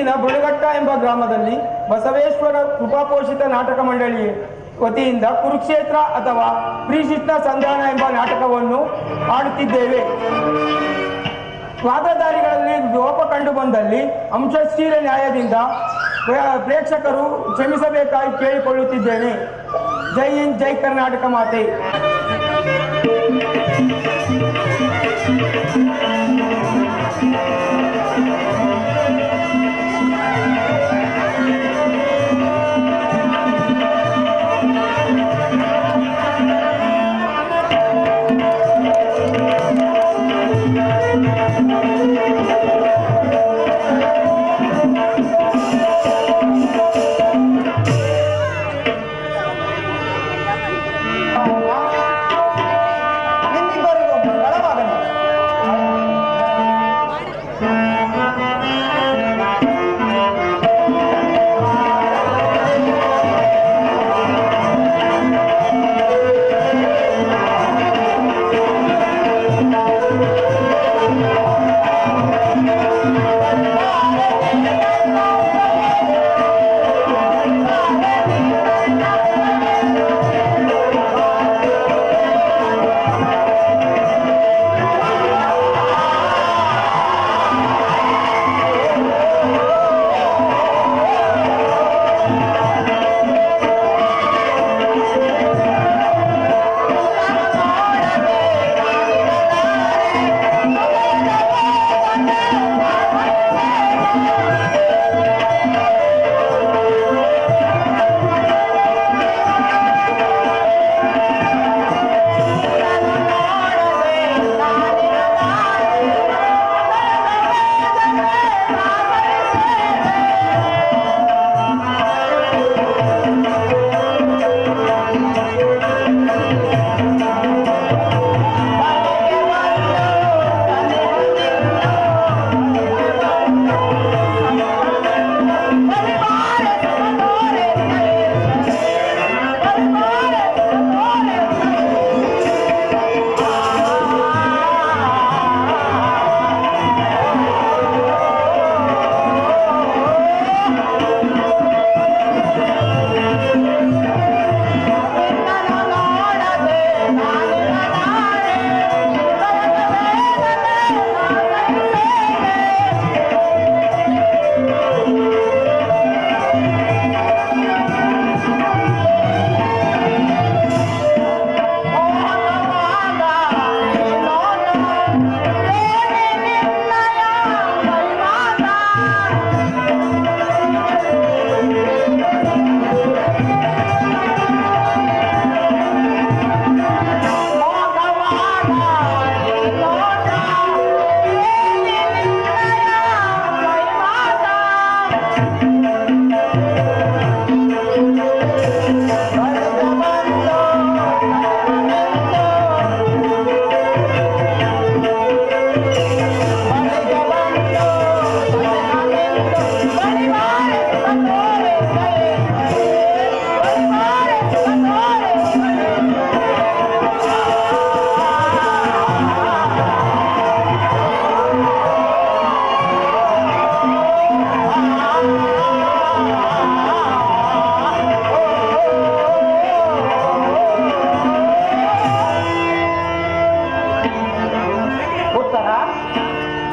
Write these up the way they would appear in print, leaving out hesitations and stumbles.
ಇಲ್ಲಿನ ಬಳುಗಟ್ಟ ಎಂಬ ಗ್ರಾಮದಲ್ಲಿ ಬಸವೇಶ್ವರ ಕೃಪಾಪೋಷಿತ ನಾಟಕ ಮಂಡಳಿ ವತಿಯಿಂದ ಕುರುಕ್ಷೇತ್ರ ಅಥವಾ ಶ್ರೀಕೃಷ್ಣ ಸಂಧಾನ ಎಂಬ ನಾಟಕವನ್ನು ಆಡುತ್ತಿದ್ದೇವೆ. ಪಾತ್ರಧಾರಿಗಳಲ್ಲಿ ಲೋಪ ಕಂಡು ಬಂದಲ್ಲಿ ಅಂಶಶೀಲ ನ್ಯಾಯದಿಂದ ಪ್ರೇಕ್ಷಕರು ಕ್ಷಮಿಸಬೇಕಾಗಿ ಕೇಳಿಕೊಳ್ಳುತ್ತಿದ್ದೇನೆ. ಜೈ ಹಿಂದ್, ಜೈ ಕರ್ನಾಟಕ ಮಾತೆ.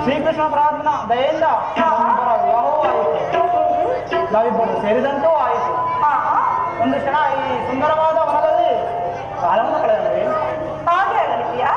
ಶ್ರೀಕೃಷ್ಣ ಪ್ರಾರ್ಥನಾ ದಯೆಯಿಂದ ನಾವಿಬ್ಬರು ಸೇರಿದಂತೂ ಆಯಿತು. ಒಂದು ಕ್ಷಣ ಈ ಸುಂದರವಾದ ವನದಲ್ಲಿ ಕಾಲವನ್ನು ಕಳೆದವೇ ಹಾಗೆ ಆಗಲಿದೆಯಾ?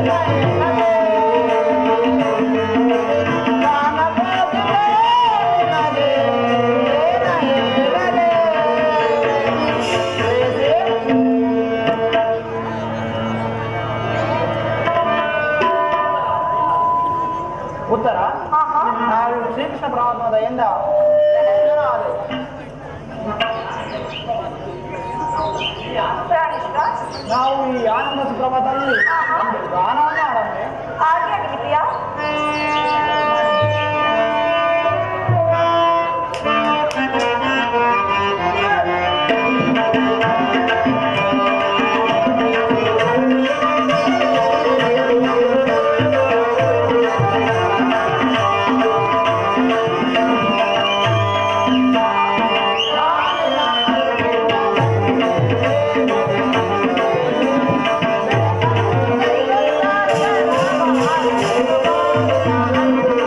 Bye. ಪರಮಾತ್ಮ ದಯಿಂದ ಜನ ಆದೆ. ಪ್ರಾಣಿಷ್ಠ ನಾವು ಈ ಆನಂದ ಸುಪ್ರಭಾತದಲ್ಲಿ ಒಂದು ಗಾನವನ್ನು ಆಡಂತೆ. ಹಾಗೆ ಆಗಲಿ ಪ್ರಿಯ. Thank you.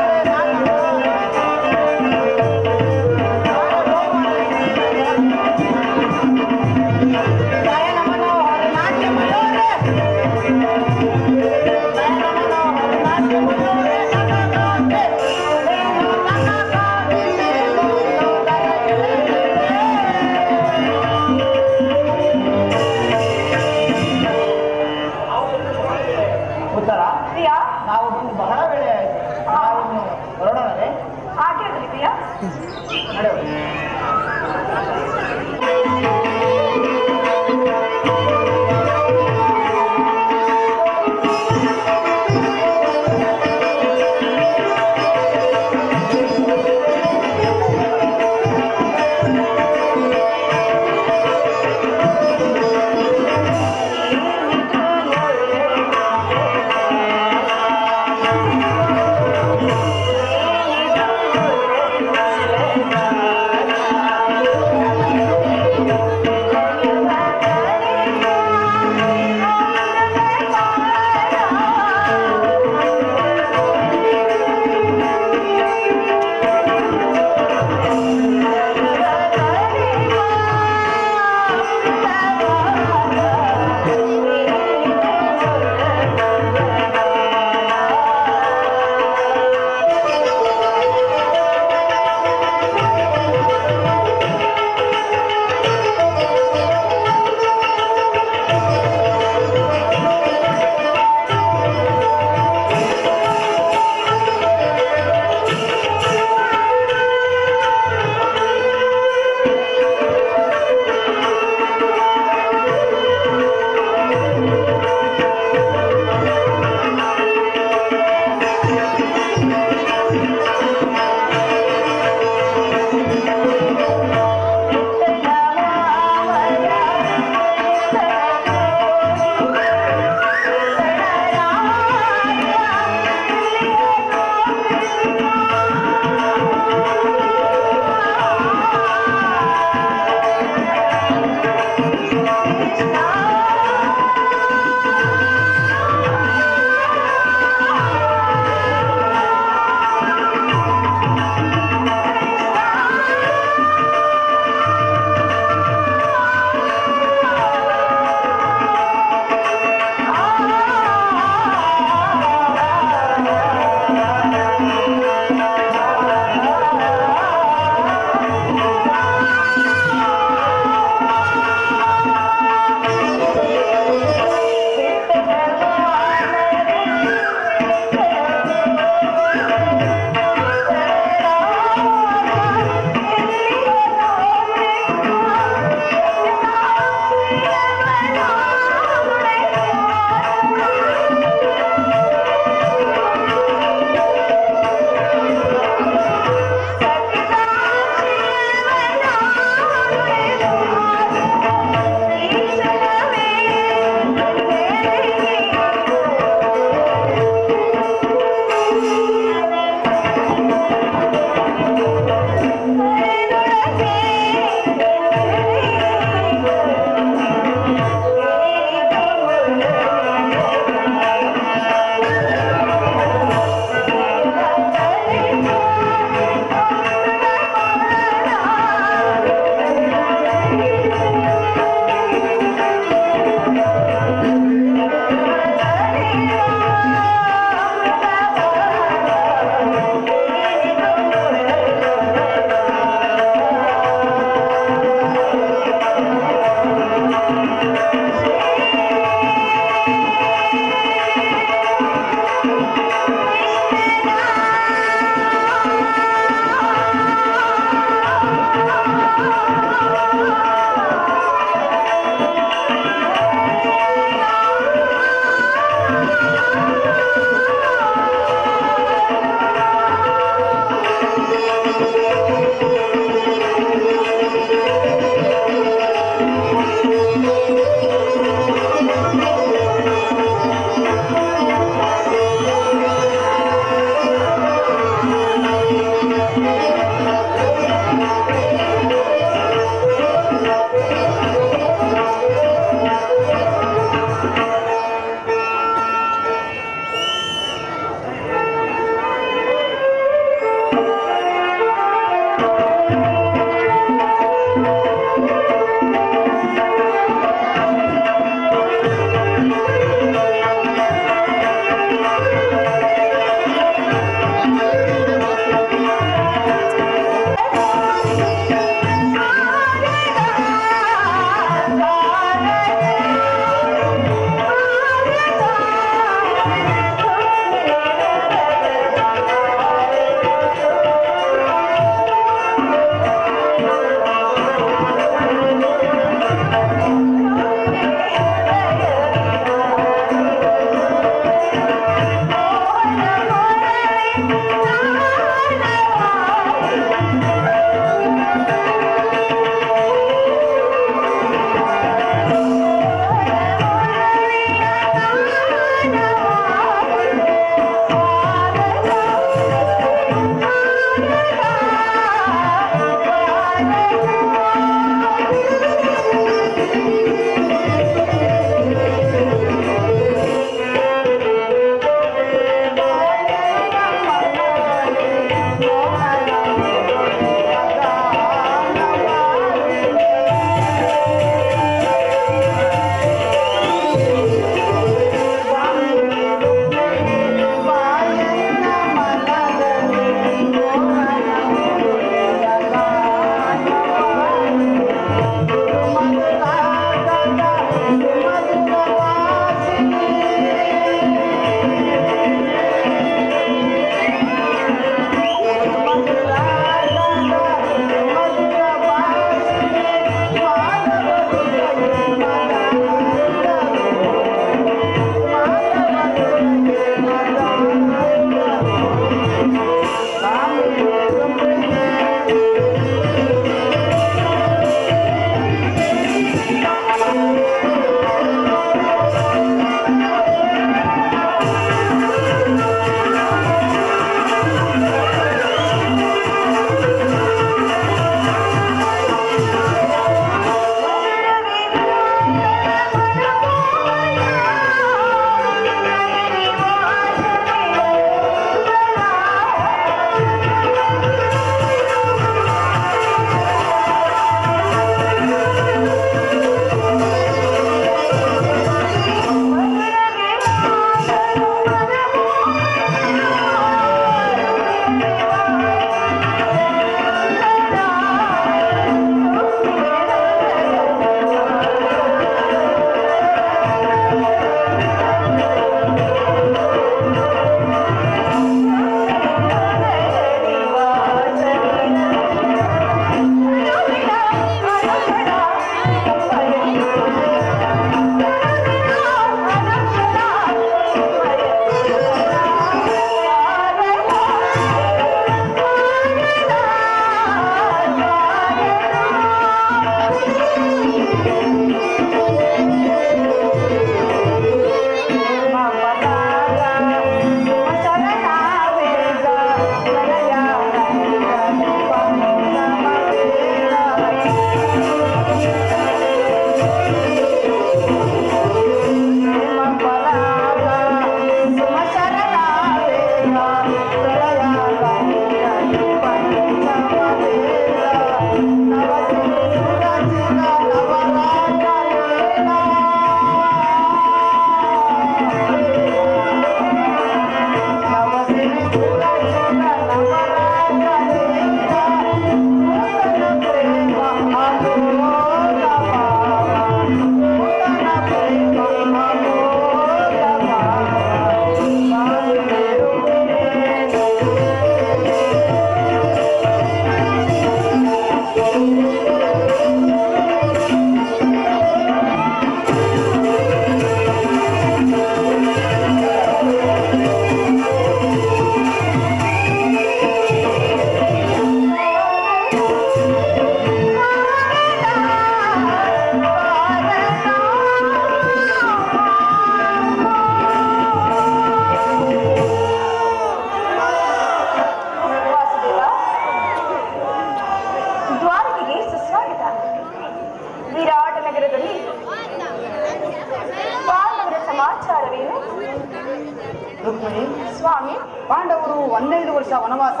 12 ವರ್ಷ ವನವಾಸ,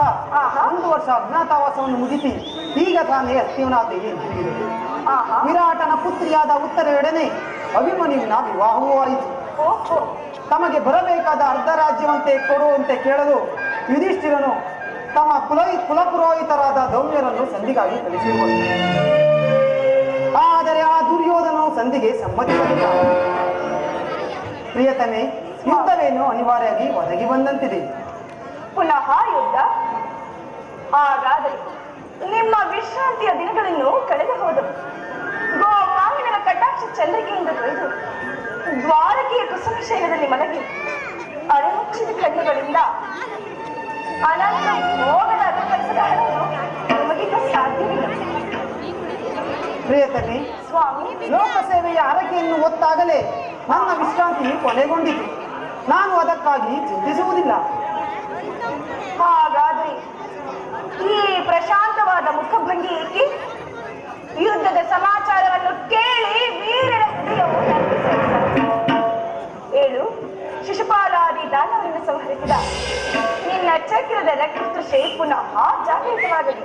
1 ವರ್ಷ ಅಜ್ಞಾತವಾಸವನ್ನು ಮುಗಿಸಿ ಈಗ ತಾನೇ ಅಸ್ಥಿವನಾದಿಗೆ ಹಿಂದಿರುಗಿದೆ. ವಿರಾಟನ ಪುತ್ರಿಯಾದ ಉತ್ತರೆಯೊಡನೆ ಅಭಿಮನ್ಯುವಿನ ವಿವಾಹವೂ ಆಯಿತು. ತಮಗೆ ಬರಬೇಕಾದ ಅರ್ಧ ರಾಜ್ಯವಂತೆ ಕೊಡುವಂತೆ ಕೇಳಲು ಯುಧಿಷ್ಠಿರನು ತಮ್ಮ ಕುಲಪುರೋಹಿತರಾದ ಧೌಮ್ಯರನ್ನು ಸಂಧಿಗಾಗಿ ಕಳಿಸಿರುವರು. ಆದರೆ ಆ ದುರ್ಯೋಧನನು ಸಂಧಿಗೆ ಸಮ್ಮತಿಸಲಿಲ್ಲ. ಪ್ರಿಯತಮೆ, ಯುದ್ಧವೇನು ಅನಿವಾರ್ಯವಾಗಿ ಒದಗಿ ಬಂದಂತಿದೆ. ಪುನಃ ಯುದ್ಧ? ಹಾಗಾದರೆ ನಿಮ್ಮ ವಿಶ್ರಾಂತಿಯ ದಿನಗಳನ್ನು ಕಳೆದು ಹೋದವು. ಗೋಪಾಂಗನ ಕಟಾಕ್ಷ ಚಂದ್ರಿಕೆಯಿಂದ ತೊಳೆದು ದ್ವಾರಕೆಯ ಕುಸುಮಶೈಲದಲ್ಲಿ ಮಲಗಿ ಅರೆಮುಚ್ಚಿದ ಕಣ್ಣುಗಳಿಂದ ಅನಂತ ಮೋಹದ ಅನುಕರಿಸದ ಹಣವನ್ನು ನಿಮಗಿಂತ ಸಾಧ್ಯವಿಲ್ಲ. ಪ್ರಿಯತಮೆ, ಸ್ವಾಮಿ, ಲೋಕಸೇವೆಯ ಹರಕೆಯನ್ನು ಹೊತ್ತಾಗಲೇ ನನ್ನ ವಿಶ್ರಾಂತಿ ಕೊನೆಗೊಂಡಿತು. ನಾನು ಅದಕ್ಕಾಗಿ ಚಿಂತಿಸುವುದಿಲ್ಲ. ಹಾಗಾದ್ರೆ ಈ ಪ್ರಶಾಂತವಾದ ಮುಖಭಂಗಿ ಏಕೆ? ಯುದ್ಧದ ಸಮಾಚಾರವನ್ನು ಕೇಳಿ ವೀರನ ಹೃದಯವು ಏಳು ಶಿಶುಪಾಲಾದಿ ದಾನವರನ್ನು ಸಂಹರಿಸಿದ ನಿನ್ನ ಚಕ್ರದ ರಕ್ತತೃಷೆ ಪುನಃ ಜಾಗೃತವಾಗಲಿ.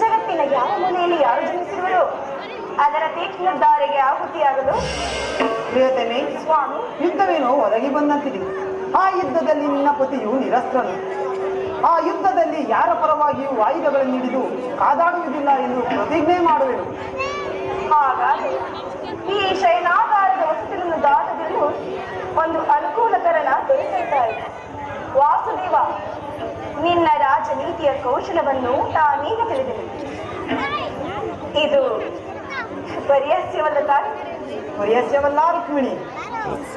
ಜಗತ್ತಿನ ಯಾವ ಮೂಲೆಯಲ್ಲಿ ಯಾರು ಜನಿಸಿರುವರು ಅದರ ತೀಕ್ಷ್ಣ ದಾರಿಗೆ ಆಹುತಿಯಾಗಲು. ಪ್ರಿಯತಮೆ, ಸ್ವಾಮಿ, ಯುದ್ಧವೇನೋ ಒದಗಿ ಬಂದಂತಿದೆ. ಆ ಯುದ್ಧದಲ್ಲಿ ನಿನ್ನ ಪತಿಯು ನಿರಸ್ತ್ರನು. ಆ ಯುದ್ಧದಲ್ಲಿ ಯಾರ ಪರವಾಗಿಯೂ ಆಯುಧಗಳನ್ನು ಹಿಡಿದು ಕಾದಾಡುವುದಿಲ್ಲ ಎಂದು ಪ್ರತಿಜ್ಞೆ ಮಾಡುವೆನು. ಹಾಗಾದರೆ ಈ ಶಯನಾಗಾರದ ವಸತಿಯನ್ನು ದಾಟದಿರಲು ಒಂದು ಅನುಕೂಲಕರಣ ದೊರೆತಾ ಇದೆ. ವಾಸುದೇವ, ನಿನ್ನ ರಾಜನೀತಿಯ ಕೌಶಲವನ್ನು ನಾನೀಗ ತಿಳಿದೆನು. ಇದು ಪರಿಹಾಸ್ಯವಲ್ಲ ತಾನೆ? ಪರಿಹಾಸ್ಯವಲ್ಲ ರುಕ್ಮಿಣಿ.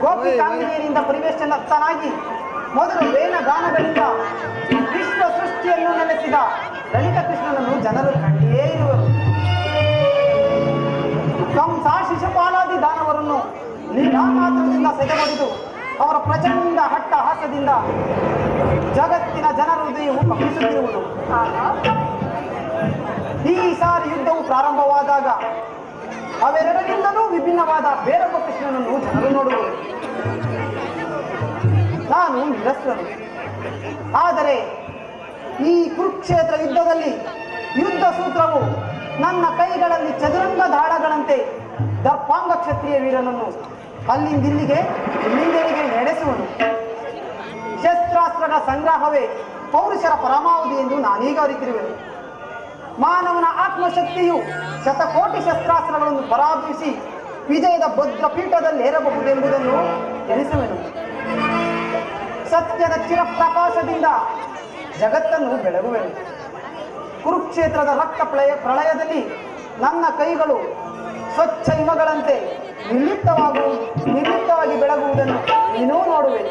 ಗೋಪಿ ಕಾಂಗಿನಿಯರಿಂದ ಪರಿವೇಶನಸ್ಥನಾಗಿ ಮೊದಲು ವೇನ ಗಾನಗಳಿಂದ ವಿಶ್ವ ಸೃಷ್ಟಿಯನ್ನು ನೆಲೆಸಿದ ಲಲಿತ ಕೃಷ್ಣನನ್ನು ಜನರು ಕಂಡಿಯೇ ಇರುವರು. ಕಂಸ ಶಿಶುಪಾಲಾದಿ ದಾನವರನ್ನು ಲೀಲಾ ಮಾತ್ರದಿಂದ ಸೆದೆಬಡಿದು ಅವರ ಪ್ರಚಂಡ ಹಟ್ಟಹಾಸದಿಂದ ಜಗತ್ತಿನ ಜನರ ಹೃದಯವು ಕಂಪಿಸುತ್ತಿರುವುದು. ಈ ಸಾರಿ ಯುದ್ಧವು ಪ್ರಾರಂಭವಾದಾಗ ಅವೆರಡರಿಂದಲೂ ವಿಭಿನ್ನವಾದ ಬೇರೊಬ್ಬ ಕೃಷ್ಣನನ್ನು ಜನರು ನೋಡುವರು. ನಾನು ನಿರಸ್ತ್ರನು. ಆದರೆ ಈ ಕುರುಕ್ಷೇತ್ರ ಯುದ್ಧದಲ್ಲಿ ಯುದ್ಧ ಸೂತ್ರವು ನನ್ನ ಕೈಗಳಲ್ಲಿ ಚದುರಂಗ ದಾಳಗಳಂತೆ ದರ್ಪಾಂಗ ಕ್ಷತ್ರಿಯ ವೀರನನ್ನು ಅಲ್ಲಿಂದಿಲ್ಲಿಗೆ ಇಲ್ಲಿಂದೆಲ್ಲಿಗೆ ನಡೆಸುವನು. ಶಸ್ತ್ರಾಸ್ತ್ರಗಳ ಸಂಗ್ರಹವೇ ಪೌರುಷರ ಪರಮಾವಧಿ ಎಂದು ನಾನೀಗ ಅರಿತಿರುವೆನು. ಮಾನವನ ಆತ್ಮಶಕ್ತಿಯು ಶತಕೋಟಿ ಶಸ್ತ್ರಾಸ್ತ್ರಗಳನ್ನು ಪರಾಭವಿಸಿ ವಿಜಯದ ಭದ್ರ ಪೀಠದಲ್ಲಿ ಏರಬಹುದೆಂಬುದನ್ನು ತಿಳಿಸುವೆನು. ಸತ್ಯದ ಚಿರಪ್ರಕಾಶದಿಂದ ಜಗತ್ತನ್ನು ಬೆಳಗುವೆನು. ಕುರುಕ್ಷೇತ್ರದ ರಕ್ತ ಪ್ರಳಯದಲ್ಲಿ ನನ್ನ ಕೈಗಳು ಸ್ವಚ್ಛ ಹಿಮಗಳಂತೆ ನಿರ್ಲಿಪ್ತವಾಗಿ ಬೆಳಗುವುದನ್ನು ನೀನೂ ನೋಡುವೆ.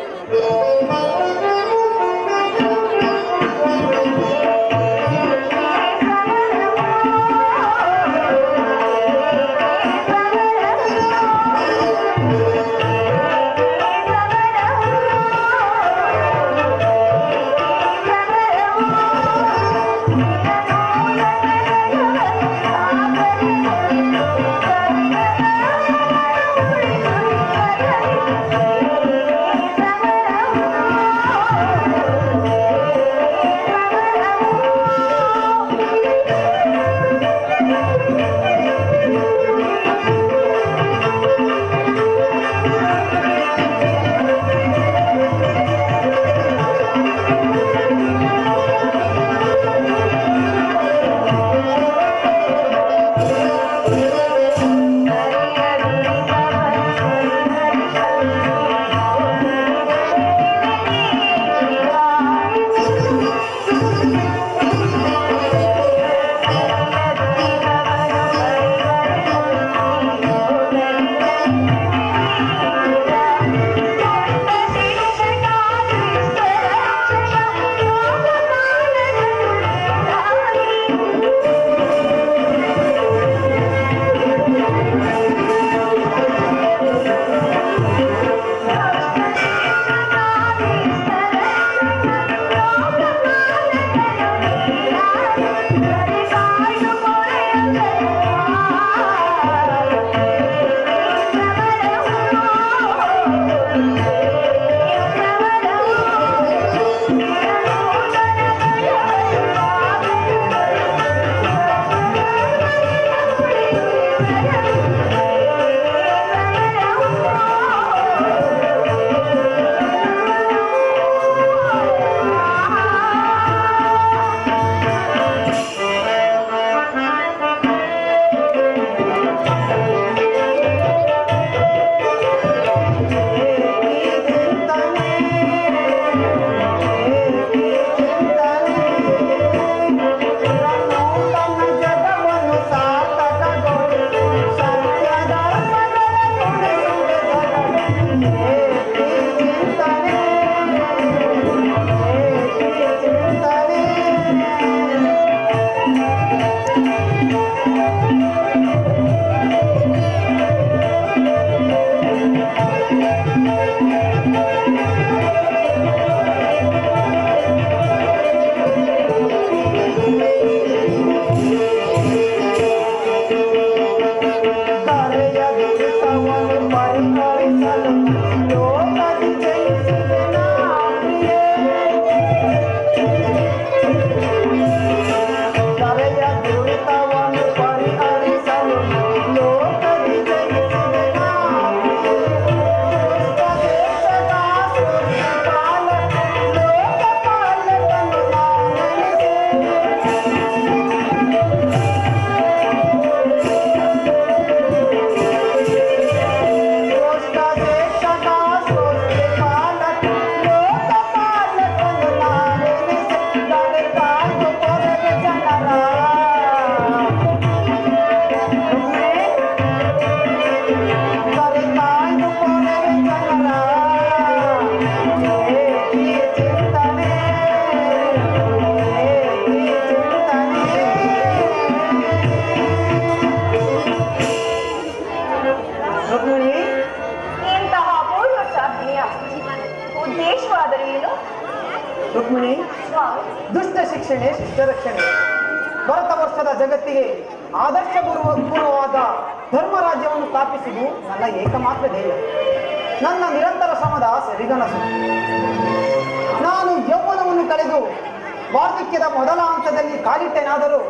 ಇಂತಹ ಅಪೂರ್ವ ಸಾಧನೆಯ ಉದ್ದೇಶವಾದರೂ ಏನು? ರುಕ್ಮಿಣಿ, ಸ್ವಾಮಿ, ದುಷ್ಟ ಶಿಕ್ಷಣೆ ಶಿಷ್ಟ ರಕ್ಷಣೆ. ಭರತ ವರ್ಷದ ಜಗತ್ತಿಗೆ ಆದರ್ಶ ಪೂರ್ವವಾದ ಧರ್ಮ ರಾಜ್ಯವನ್ನು ಸ್ಥಾಪಿಸುವುದು ನನ್ನ ಏಕಮಾತ್ರ ಧ್ಯೇಯ, ನನ್ನ ನಿರಂತರ ಶ್ರಮದ ಸರಿಗನಸು. ನಾನು ಯೌವನವನ್ನು ಕಳೆದು ವಾರ್ಧಕ್ಯದ ಮೊದಲ ಹಂತದಲ್ಲಿ ಕಾಲಿಟ್ಟೆನಾದರೂ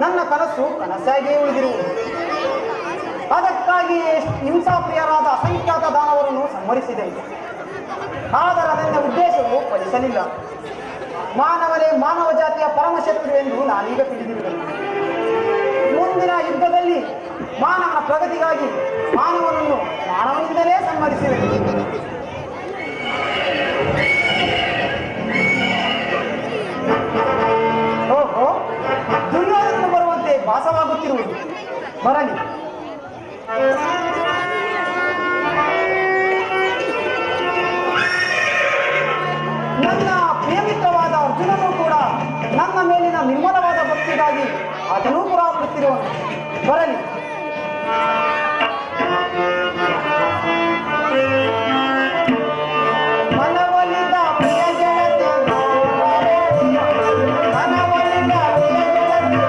ನನ್ನ ಕನಸು ಕನಸಾಗಿಯೇ ಉಳಿದಿರುವುದು. ಅದಕ್ಕಾಗಿಯೇ ಹಿಂಸಾಪ್ರಿಯರಾದ ಅಸಂಖ್ಯಾತ ದಾನವರನ್ನು ಸಂಹರಿಸಿದೆ. ಆದರೆ ನನ್ನ ಉದ್ದೇಶವು ಫಲಿಸಲಿಲ್ಲ. ಮಾನವನೇ ಮಾನವ ಜಾತಿಯ ಪರಮಶತ್ರು ಎಂದು ನಾನೀಗ ತಿಳಿದಿರುತ್ತೇನೆ. ಮುಂದಿನ ಯುದ್ಧದಲ್ಲಿ ಮಾನವನ ಪ್ರಗತಿಗಾಗಿ ಮಾನವನನ್ನು ಮಾನವನಿಂದಲೇ ಸಂಹರಿಸಿದೆ. ಓಹೋ, ದುರ್ಯೋಧನನು ಬರುವಂತೆ ಭಾಸವಾಗುತ್ತಿರುವುದು. ಬರಲಿ. ನನ್ನ ಪ್ರಿಯಮಿತ್ರವಾದ ಅರ್ಜುನನು ಕೂಡ ನನ್ನ ಮೇಲಿನ ನಿರ್ಮಲವಾದ ಭಕ್ತಿಗಾಗಿ ಅದನ್ನೂ ಪುರಾಬಿಡುತ್ತಿರುವನು. ಬರಲಿ. ಮನವೊಲಿದ ಪ್ರಿಯ ಗೆಳತಿ ಮನವೊಲಿದ ಪ್ರಿಯ ಗೆಳತಿ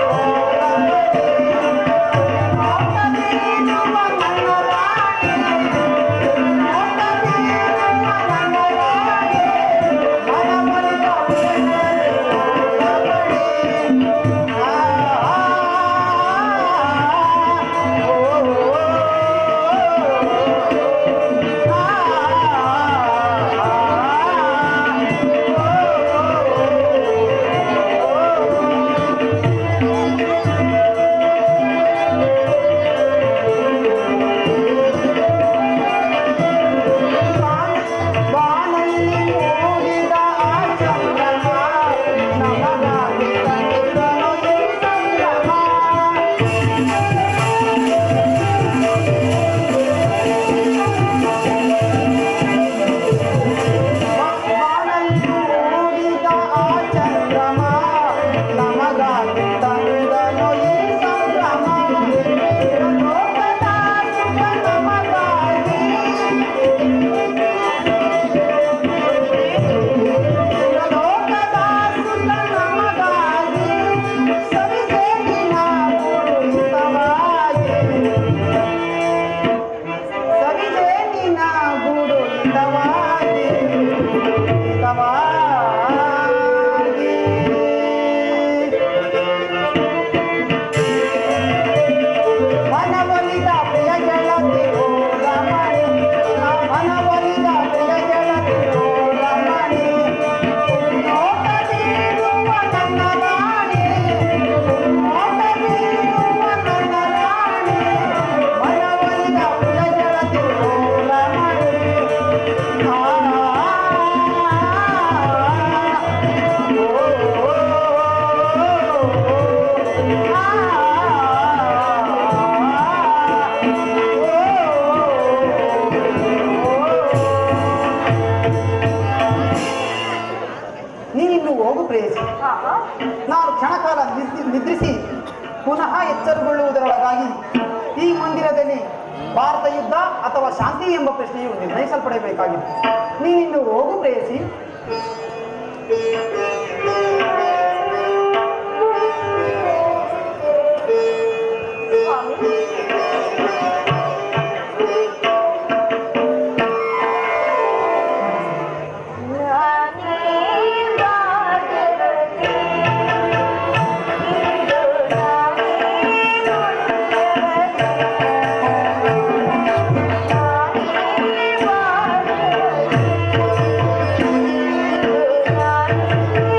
ನಾನು ಕ್ಷಣಕಾಲ ನಿದ್ರಿಸಿ ಪುನಃ ಎಚ್ಚರಗೊಳ್ಳುವುದರೊಳಗಾಗಿ ಈ ಮಂದಿರದಲ್ಲಿ ಭಾರತ ಯುದ್ಧ ಅಥವಾ ಶಾಂತಿ ಎಂಬ ಪ್ರಶ್ನೆಯು ನಿರ್ಣಯಿಸಲ್ಪಡಬೇಕಾಗಿದೆ. ನೀನಿನ್ನು ಹೋಗು ಪ್ರೇಯಸಿ. Thank you.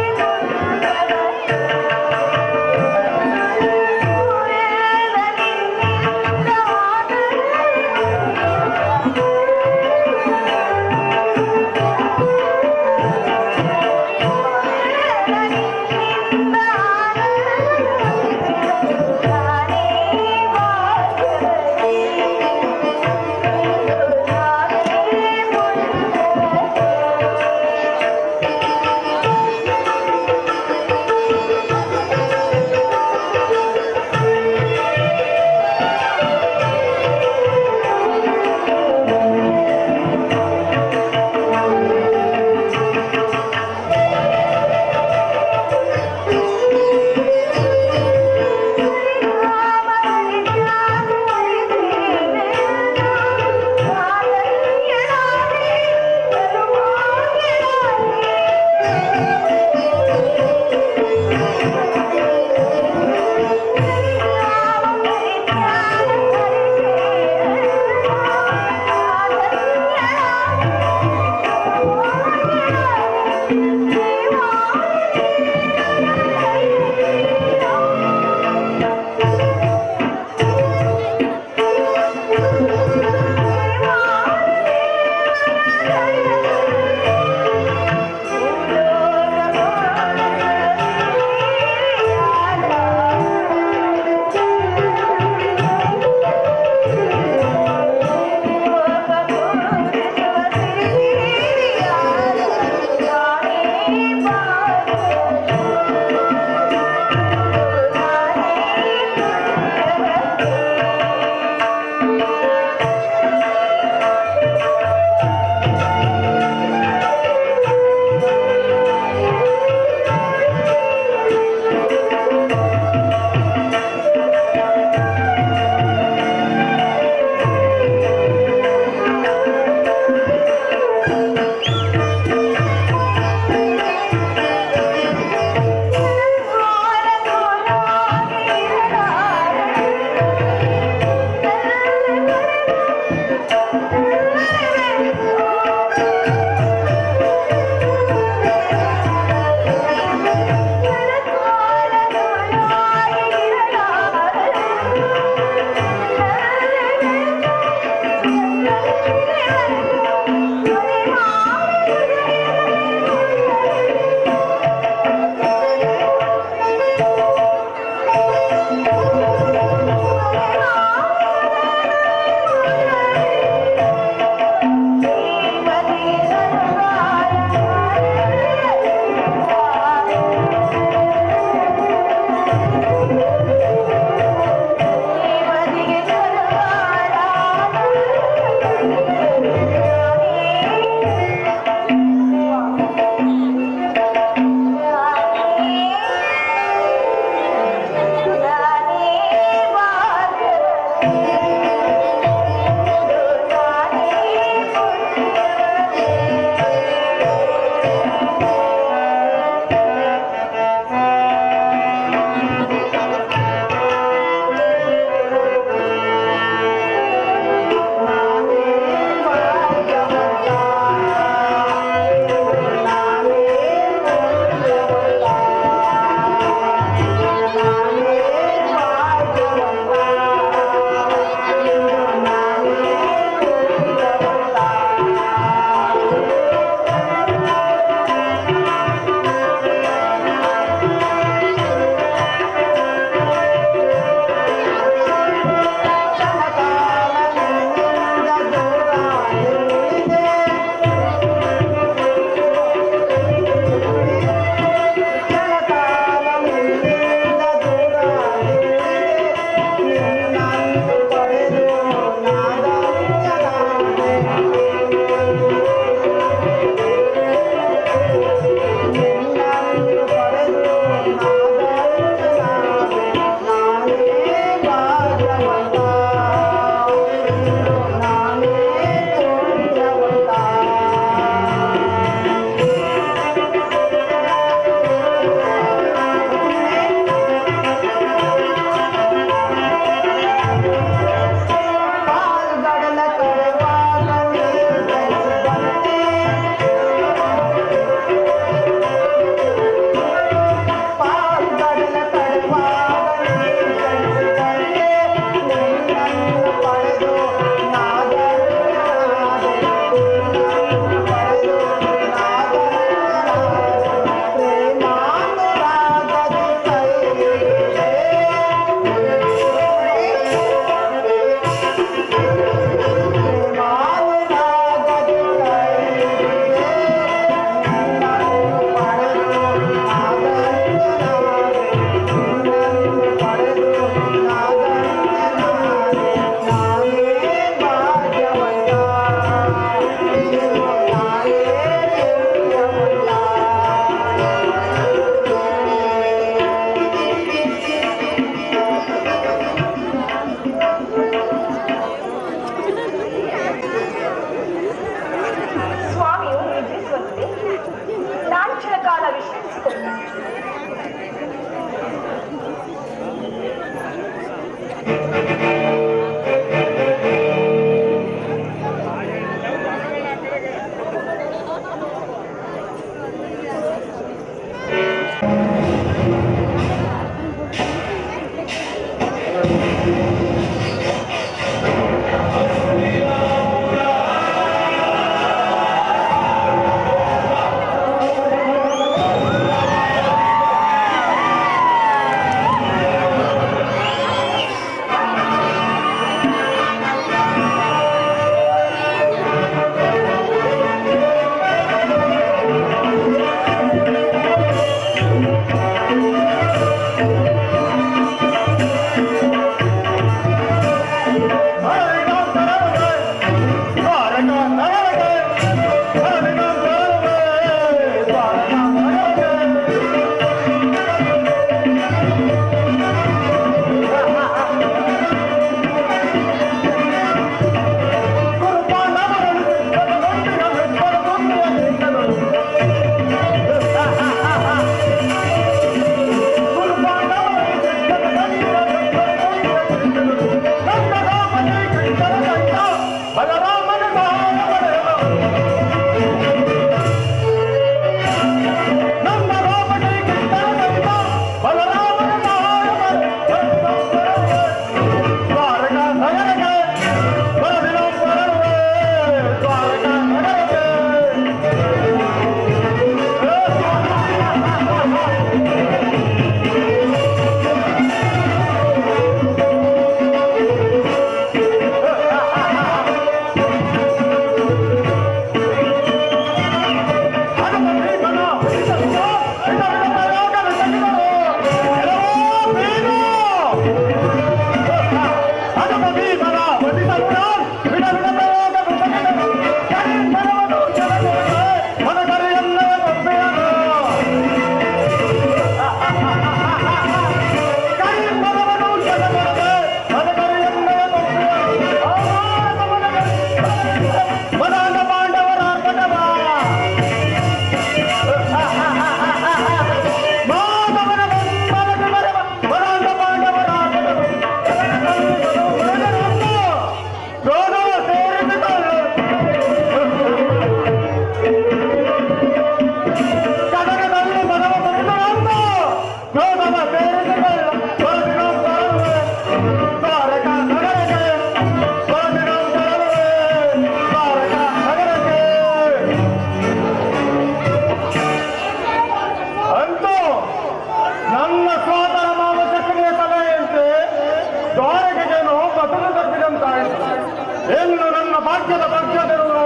ರಾಜ್ಯದ ಪಕ್ಷದರು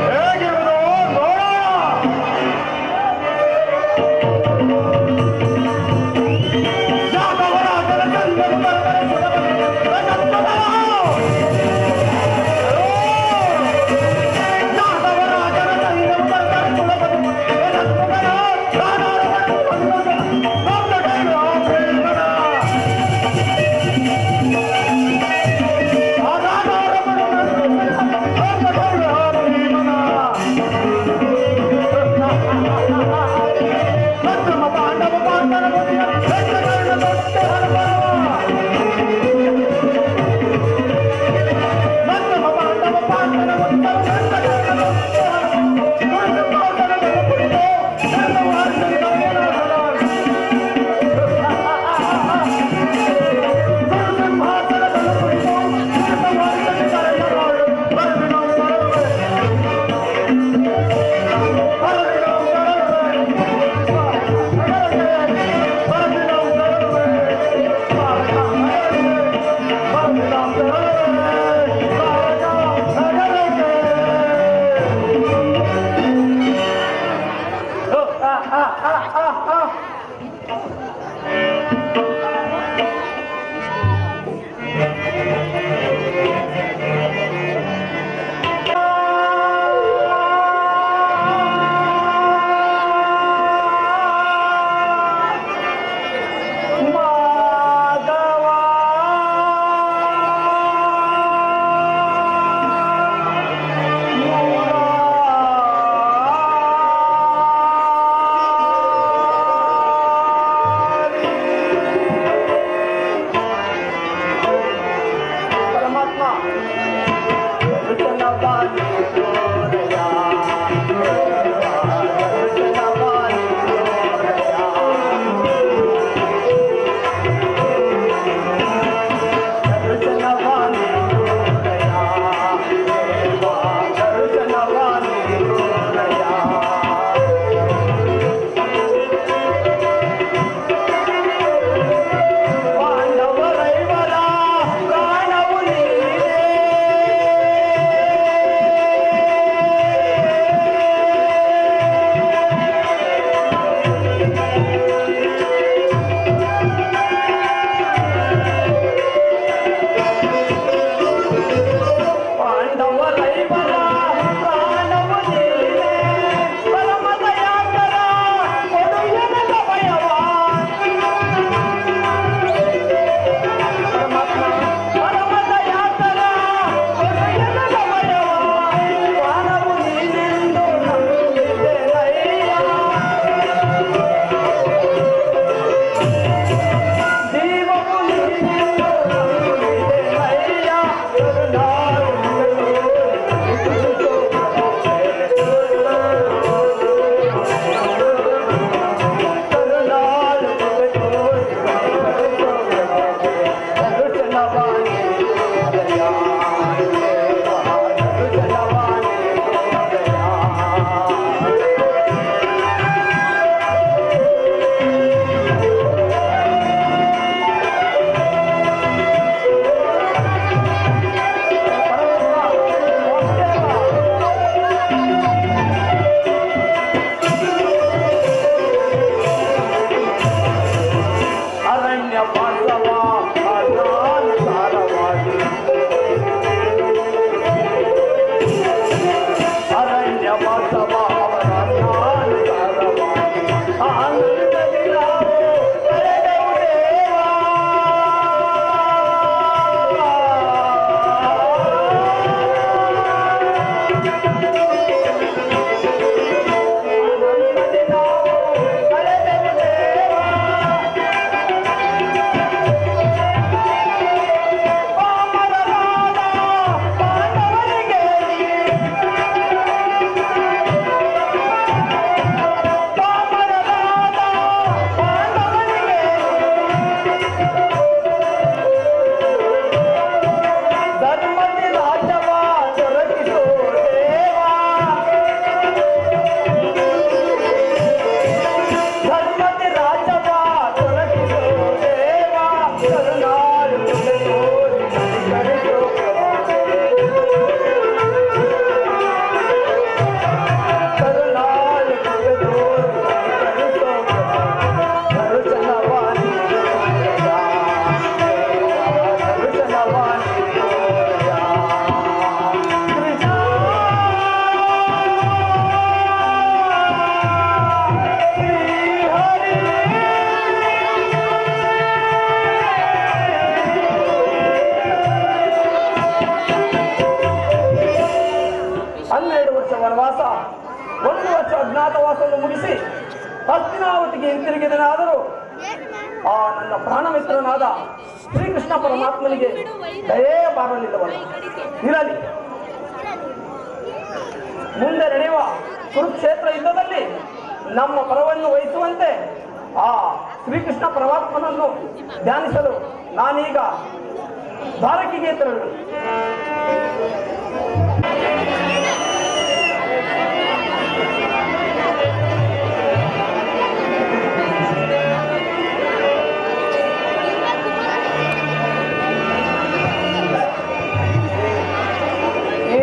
ಹೇಗಿರುವುದು ನೋಡೋಣ. ಯಾದವರಾಜರ ಚಂದ್ರನು ಬರದರೆ ಸುಲಭ ಅಜ್ಞಾತವಾಸವನ್ನು ಮುಗಿಸಿ ಹಸ್ತಿನಾವತಿಗೆ ಹಿಂತಿರುಗಿದನಾದರೂ ಆ ನನ್ನ ಪ್ರಾಣ ಮಿತ್ರನಾದ ಶ್ರೀಕೃಷ್ಣ ಪರಮಾತ್ಮನಿಗೆ ದಯೇ ಬಾರಲಿಲ್ಲವಲ್ಲ. ಇರಲಿ, ಮುಂದೆ ನಡೆಯುವ ಕುರುಕ್ಷೇತ್ರ ಯುದ್ಧದಲ್ಲಿ ನಮ್ಮ ಪರವನ್ನು ವಹಿಸುವಂತೆ ಆ ಶ್ರೀಕೃಷ್ಣ ಪರಮಾತ್ಮನನ್ನು ಧ್ಯಾನಿಸಲು ನಾನೀಗ ದ್ವಾರಕೆಗೆ ತೆರಳು. ಏ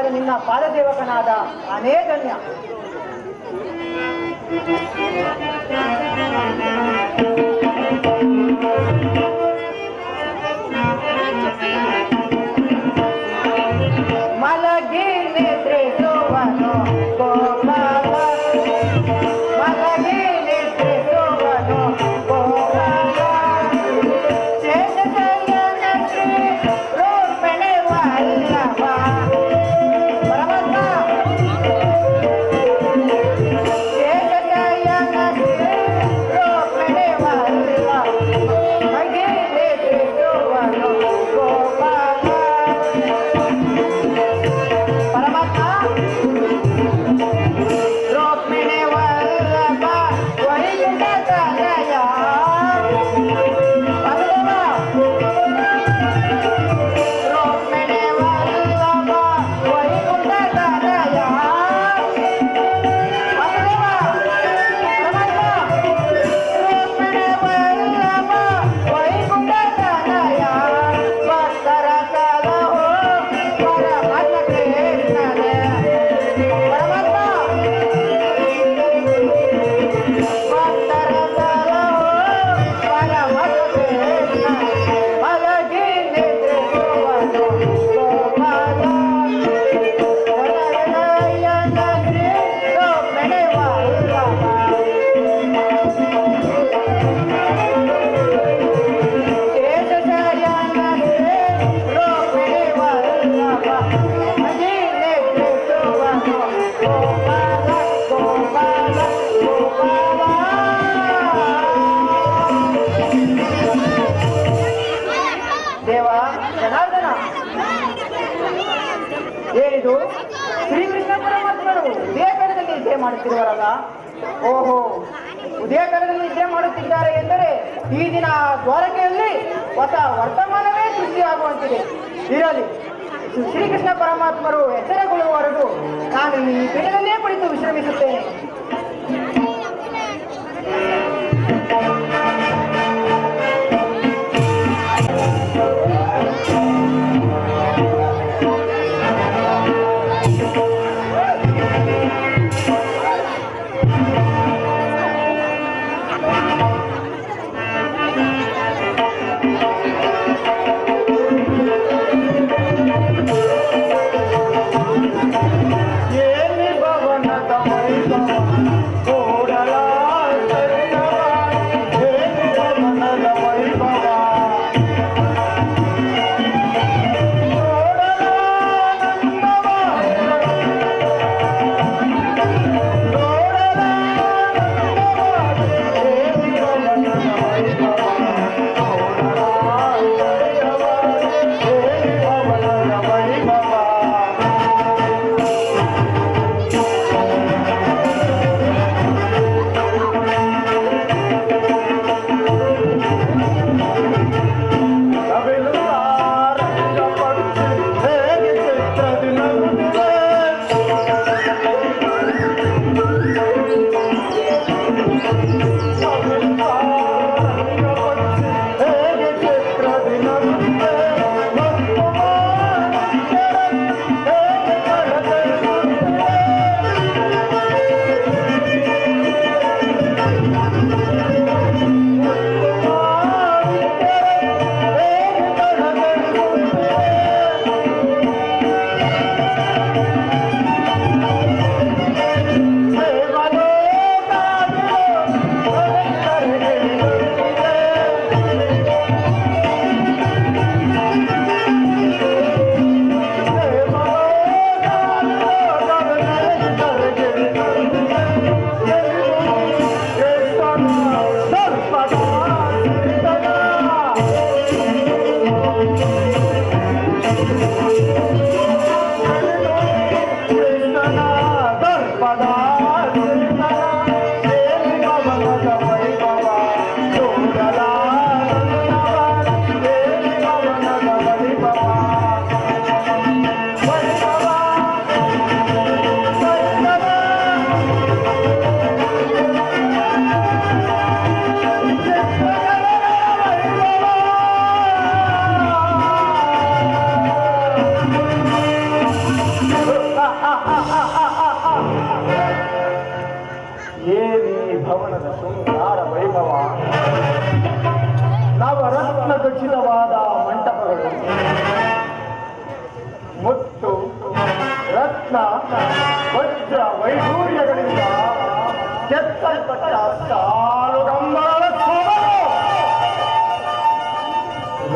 ಪಡೆದ ನಿನ್ನ ಪಾದಸೇವಕನಾದ ನಾನೇ ಧನ್ಯ. ಮಲಗಿ ನಿದ್ರಿಸುವನು ಗೋಪಾಲ, ಮಲಗಿ ನಿದ್ರಿಸುವನು ಗೋಪಾಲ, ಶೇಷಶಯನ ಶ್ರೀ ರೂಪಿಣಿ ವಲ್ಲಭ ಪರಮಾತ್ಮ, ಶೇಷಶಯನ ಶ್ರೀ ರೂಪಿಣಿ ವಲ್ಲಭ, ಮಲಗಿ ನಿದ್ರಿಸುವನು ಗೋಪಾಲ ಪರಮಾತ್ಮ, ರುಕ್ಮಿಣಿ ವಲ್ಲಭ ವೈಕುಂಠ ತನಯ ವಾಸುದೇವ, ರುಕ್ಮಿಣಿ ವಲ್ಲಭ ವೈಕುಂಠ ತನಯ ವಾಸುದೇವ, ಪರಮಾತ್ಮ, ರುಕ್ಮಿಣಿ ವಲ್ಲಭ ವೈಕುಂಠ ತನಯ ಭಕ್ತರ ಸಲಹೋ ಪರಮಾತ್ಮ ಕೃಷ್ಣನೇ ಪರಮಾತ್ಮ, ಭಕ್ತರ ಸಲಹೋ ಪರಮಾತ್ಮ ಕೃಷ್ಣ, ಮಲಗಿ ನಿದ್ರಿಸುವನು ಗೋಪಾಲ, ಶರಣಯ್ಯನ ಶ್ರೀ ರುಕ್ಮಿಣಿ ವಲ್ಲಭ, ಶೇಷಶಯನ ಶ್ರೀ ರುಕ್ಮಿಣಿ ವಲ್ಲಭ, ಮಲಗಿ ನಿದ್ರಿಸುವನು ಗೋಪಾಲ ಗೋಪಾಲ ಗೋಪಾಲ. ದೇವ ಜನಾರ್ದನ, ಏನಿದು ಶ್ರೀಕೃಷ್ಣ ಪರಮಾತ್ಮರು ಉದಯಕರದಲ್ಲಿ ನಿದ್ದೆ ಮಾಡುತ್ತಿರುವರಲ್ಲ? ಓಹೋ, ಉದಯಕರದಲ್ಲಿ ನಿದ್ದೆ ಮಾಡುತ್ತಿದ್ದಾರೆ ಎಂದರೆ ಈ ದಿನ ದ್ವಾರಕೆಯಲ್ಲಿ ಹೊಸ ವರ್ತಮಾನವೇ ಸೃಷ್ಟಿಯಾಗುವಂತಿದೆ. ಇರಲಿ, ಶ್ರೀಕೃಷ್ಣ ಪರಮಾತ್ಮರು ಎಚ್ಚರಗೊಳ್ಳುವವರೆಗೂ ನಾನು ಈ ಪೀಠದಲ್ಲೇ ಕುಳಿತು ವಿಶ್ರಮಿಸುತ್ತೇನೆ. ಏನಿ ಭವನದ ವೈಭವ ಭವನದ ಶೃಂಗಾರ ವೈಭವ, ನವರತ್ನ ಖಚಿತವಾದ ಮಂಟಪಗಳು, ಮುತ್ತು ರತ್ನ ವಜ್ರ ವೈಢೂರ್ಯಗಳಿಂದ ಕೆತ್ತಲ್ಪಟ್ಟ ಸಾಲುಗಂಬಗಳ ಸೊಬಗು,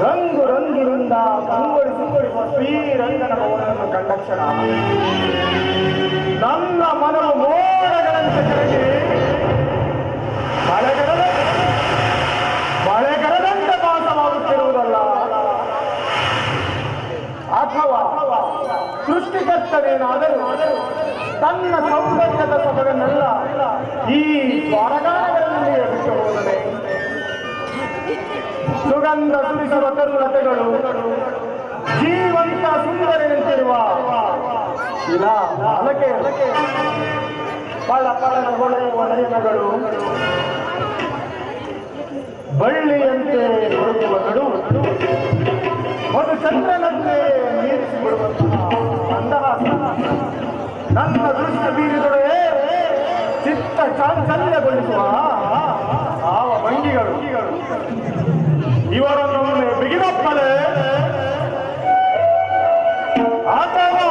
ರಂಗು ರಂಗಿನಿಂದ ಕಂಗೊಳಿಸಿಕೊಳ್ಳುವ ಶ್ರೀರಂಗನ ಭವನವನ್ನು ಕಂಡ ಕ್ಷಣ ನನ್ನ ಮನವು ಮೋಡಗಳಂತೆ ಕರಗಿ ಮಳೆಗರದಂತೆ ಭಾಸವಾಗುತ್ತಿರುವುದಲ್ಲ, ಅಥವಾ ಸೃಷ್ಟಿಕರ್ತನೇನಾದರೂ ತನ್ನ ಸೌಂದರ್ಯದ ಸೊಬಗನ್ನೆಲ್ಲ ಈ ದ್ವಾರಗಾನಗಳಲ್ಲಿಯೇ ಬಿಟ್ಟು ಹೋದರೆ ಸುಗಂಧ ಸುರಿಸುವ ತರುಲತೆಗಳು, ಜೀವಂತ ಸುಂದರಿನಂತಿರುವ ಶಿಲಾ ಬಾಲಕೆ, ಪಳ ಪಳನ ಹೊಳೆಯುವ ನಯನಗಳು, ಬಳ್ಳಿಯಂತೆ ಹೊರಗುವ ನಡುವು, ಒಂದು ಚಂದ್ರನಂತೆ ಮೀರಿಸಿಬಿಡುವಂತಹ ಮಂದಹಾಸ, ನನ್ನ ದೃಷ್ಟಿ ಬೀರಿದೊಡೆ ಚಿತ್ತ ಚಾಂಚಲ್ಯಗೊಳಿಸುವ ಭಾವ ಭಂಗಿಗಳು, ಇವರನ್ನೊಮ್ಮೆ ಬಿಗಿದಪ್ಪಲೆ ಅಥವಾ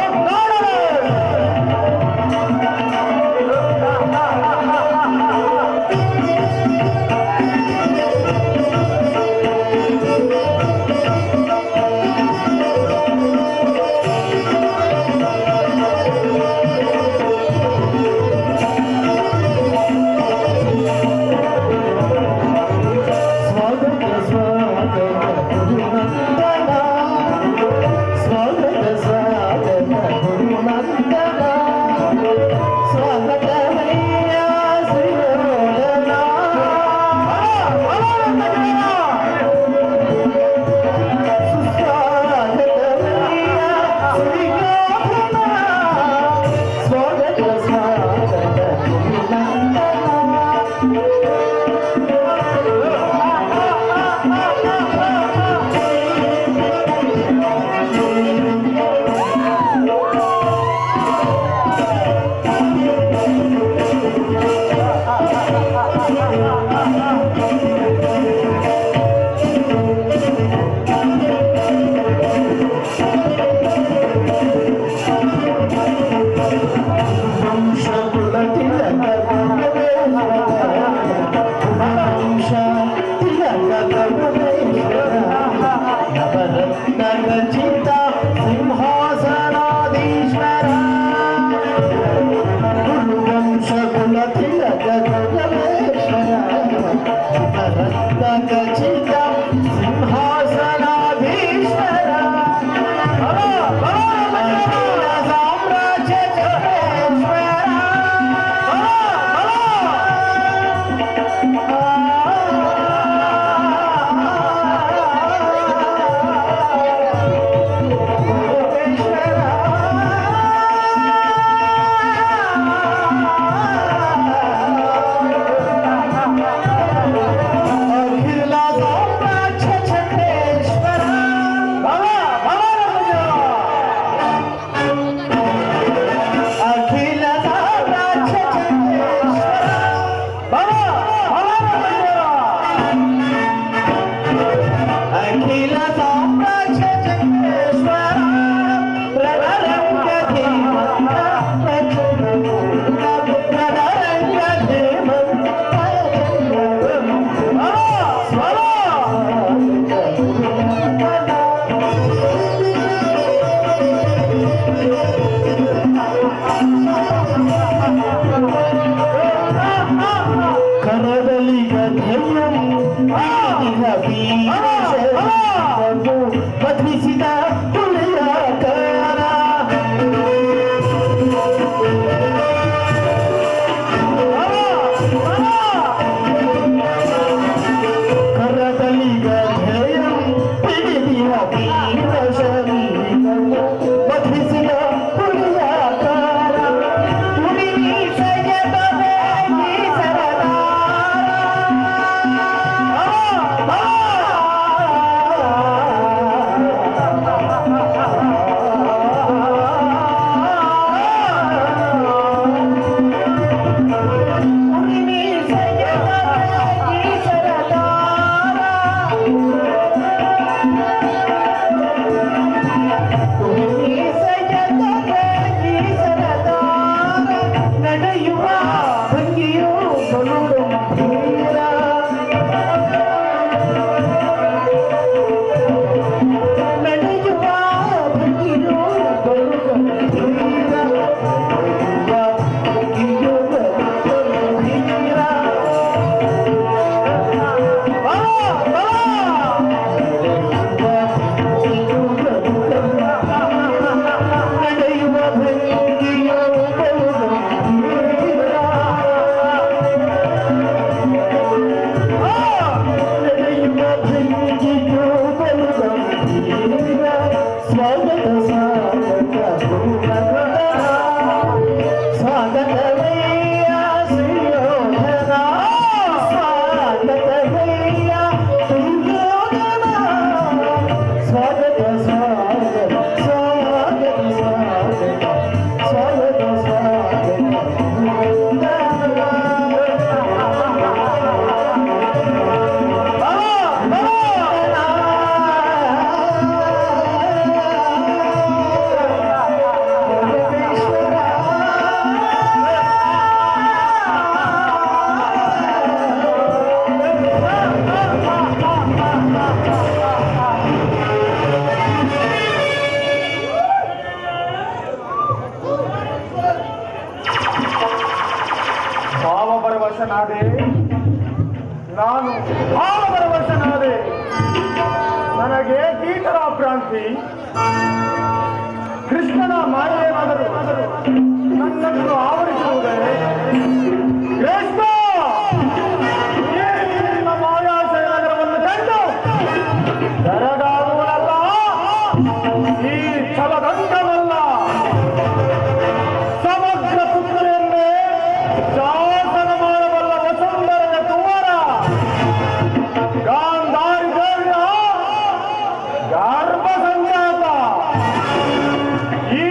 ಒದ್ದಾಡಲೇ? ಪರವಶನಾದೆ, ನಾನು ಭಾವಪರವಶನಾದೆ. ನನಗೆ ಕೀಟರ ಭ್ರಾಂತಿ, ಕೃಷ್ಣನ ಮಾಯೇನಾದರೂ ನನ್ನನ್ನು ಆವರಿಸುವುದೇ? ಕೃಷ್ಣ, ಈ ನಿನ್ನ ಮಾಯಾಶಯನಗರವನ್ನು ಕಂಡು ಬೆರಗಾಗುವುದಲ್ಲ, ಈ ಛಲದಂಡವಲ್ಲ, ಸಮಗ್ರ ಪುತ್ರಿಯನ್ನೇ ಶಾಸನ ಮಾಡಬಲ್ಲ ವಸುಂಧರೆಯ ಕುವರ ಗಾಂಧಾರಿ ದೇವಿಯ ಗರ್ಭ ಸಂಜಾತ ಈ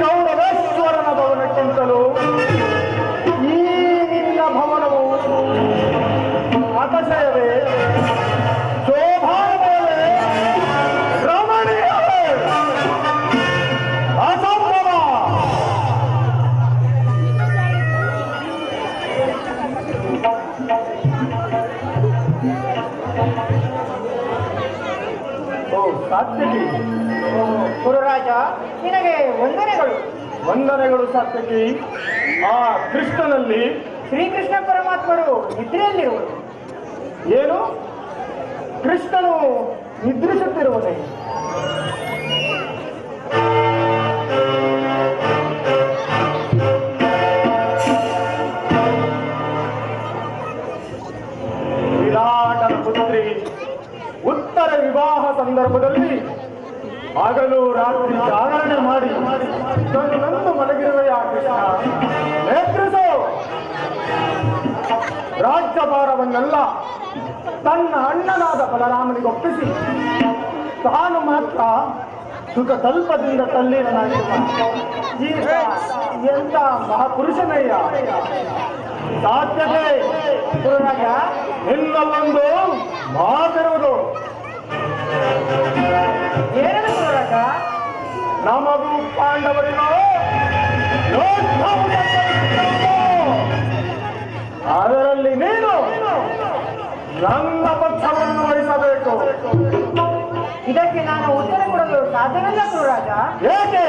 ಕೌರವೇಶ್ವರನ ಭವನಕ್ಕಿಂತಲೂ ಈ ನಿನ್ನ ಭವನವು ಅತಿಶಯವೇ, ಶೋಭಾವೇ, ರಮಣೀಯವೇ, ಅಸಂಭವ. ಓ ಸಾತ್ವಿಕಿ, ಗುರುರಾಜ, ನಿನಗೆ ವಂದನೆಗಳು. ವಂದನೆಗಳು ಸಾತ್ವಿಕಿ. ಆ ಕೃಷ್ಣನಲ್ಲಿ ಶ್ರೀಕೃಷ್ಣ ಪರಮಾತ್ಮರು ನಿದ್ರೆಯಲ್ಲಿರುವರು. ಏನು? ಕೃಷ್ಣನು ನಿದ್ರಿಸುತ್ತಿರುವನೇ? ವಿರಾಟನ ಪುತ್ರಿ ಉತ್ತರ ವಿವಾಹ ಸಂದರ್ಭದಲ್ಲಿ ಹಗಲು ರಾತ್ರಿ ಜಾಗರಣೆ ಮಾಡಿ ತನ್ನನ್ನು ಮಲಗಿರುವೆಯ ಕೃಷ್ಣ, ನೇತ್ರಿಸು. ರಾಜ್ಯಭಾರವನ್ನೆಲ್ಲ ತನ್ನ ಅಣ್ಣನಾದ ಬಲರಾಮನಿಗೊಪ್ಪಿಸಿ ತಾನು ಮಾತ್ರ ಸುಖ ಕಲ್ಪದಿಂದ ತಲ್ಲೀನನಾಗಿರುವ ಈಗ ಎಂತ ಮಹಾಪುರುಷನಯ್ಯ. ಸಾಧ್ಯತೆ ಗುರುರಾಜ, ಇನ್ನೊಂದು ಮಾತಿರುವುದು. ಏನೇನು ಗುರುರಾಜ? ನಮಗೂ ಪಾಂಡವರಿಗೂ ಯೋದ್ಧವು ಸಂಭವಿಸಿರುವುದು. ಅದರಲ್ಲಿ ನೀನು ನನ್ನ ಪಕ್ಷವನ್ನು ವಹಿಸಬೇಕು. ಇದಕ್ಕೆ ನಾನು ಉತ್ತರ ಕೊಡಲು ಸಾಧ್ಯವಿಲ್ಲ ಗುರುರಾಜ. ಏಕೆ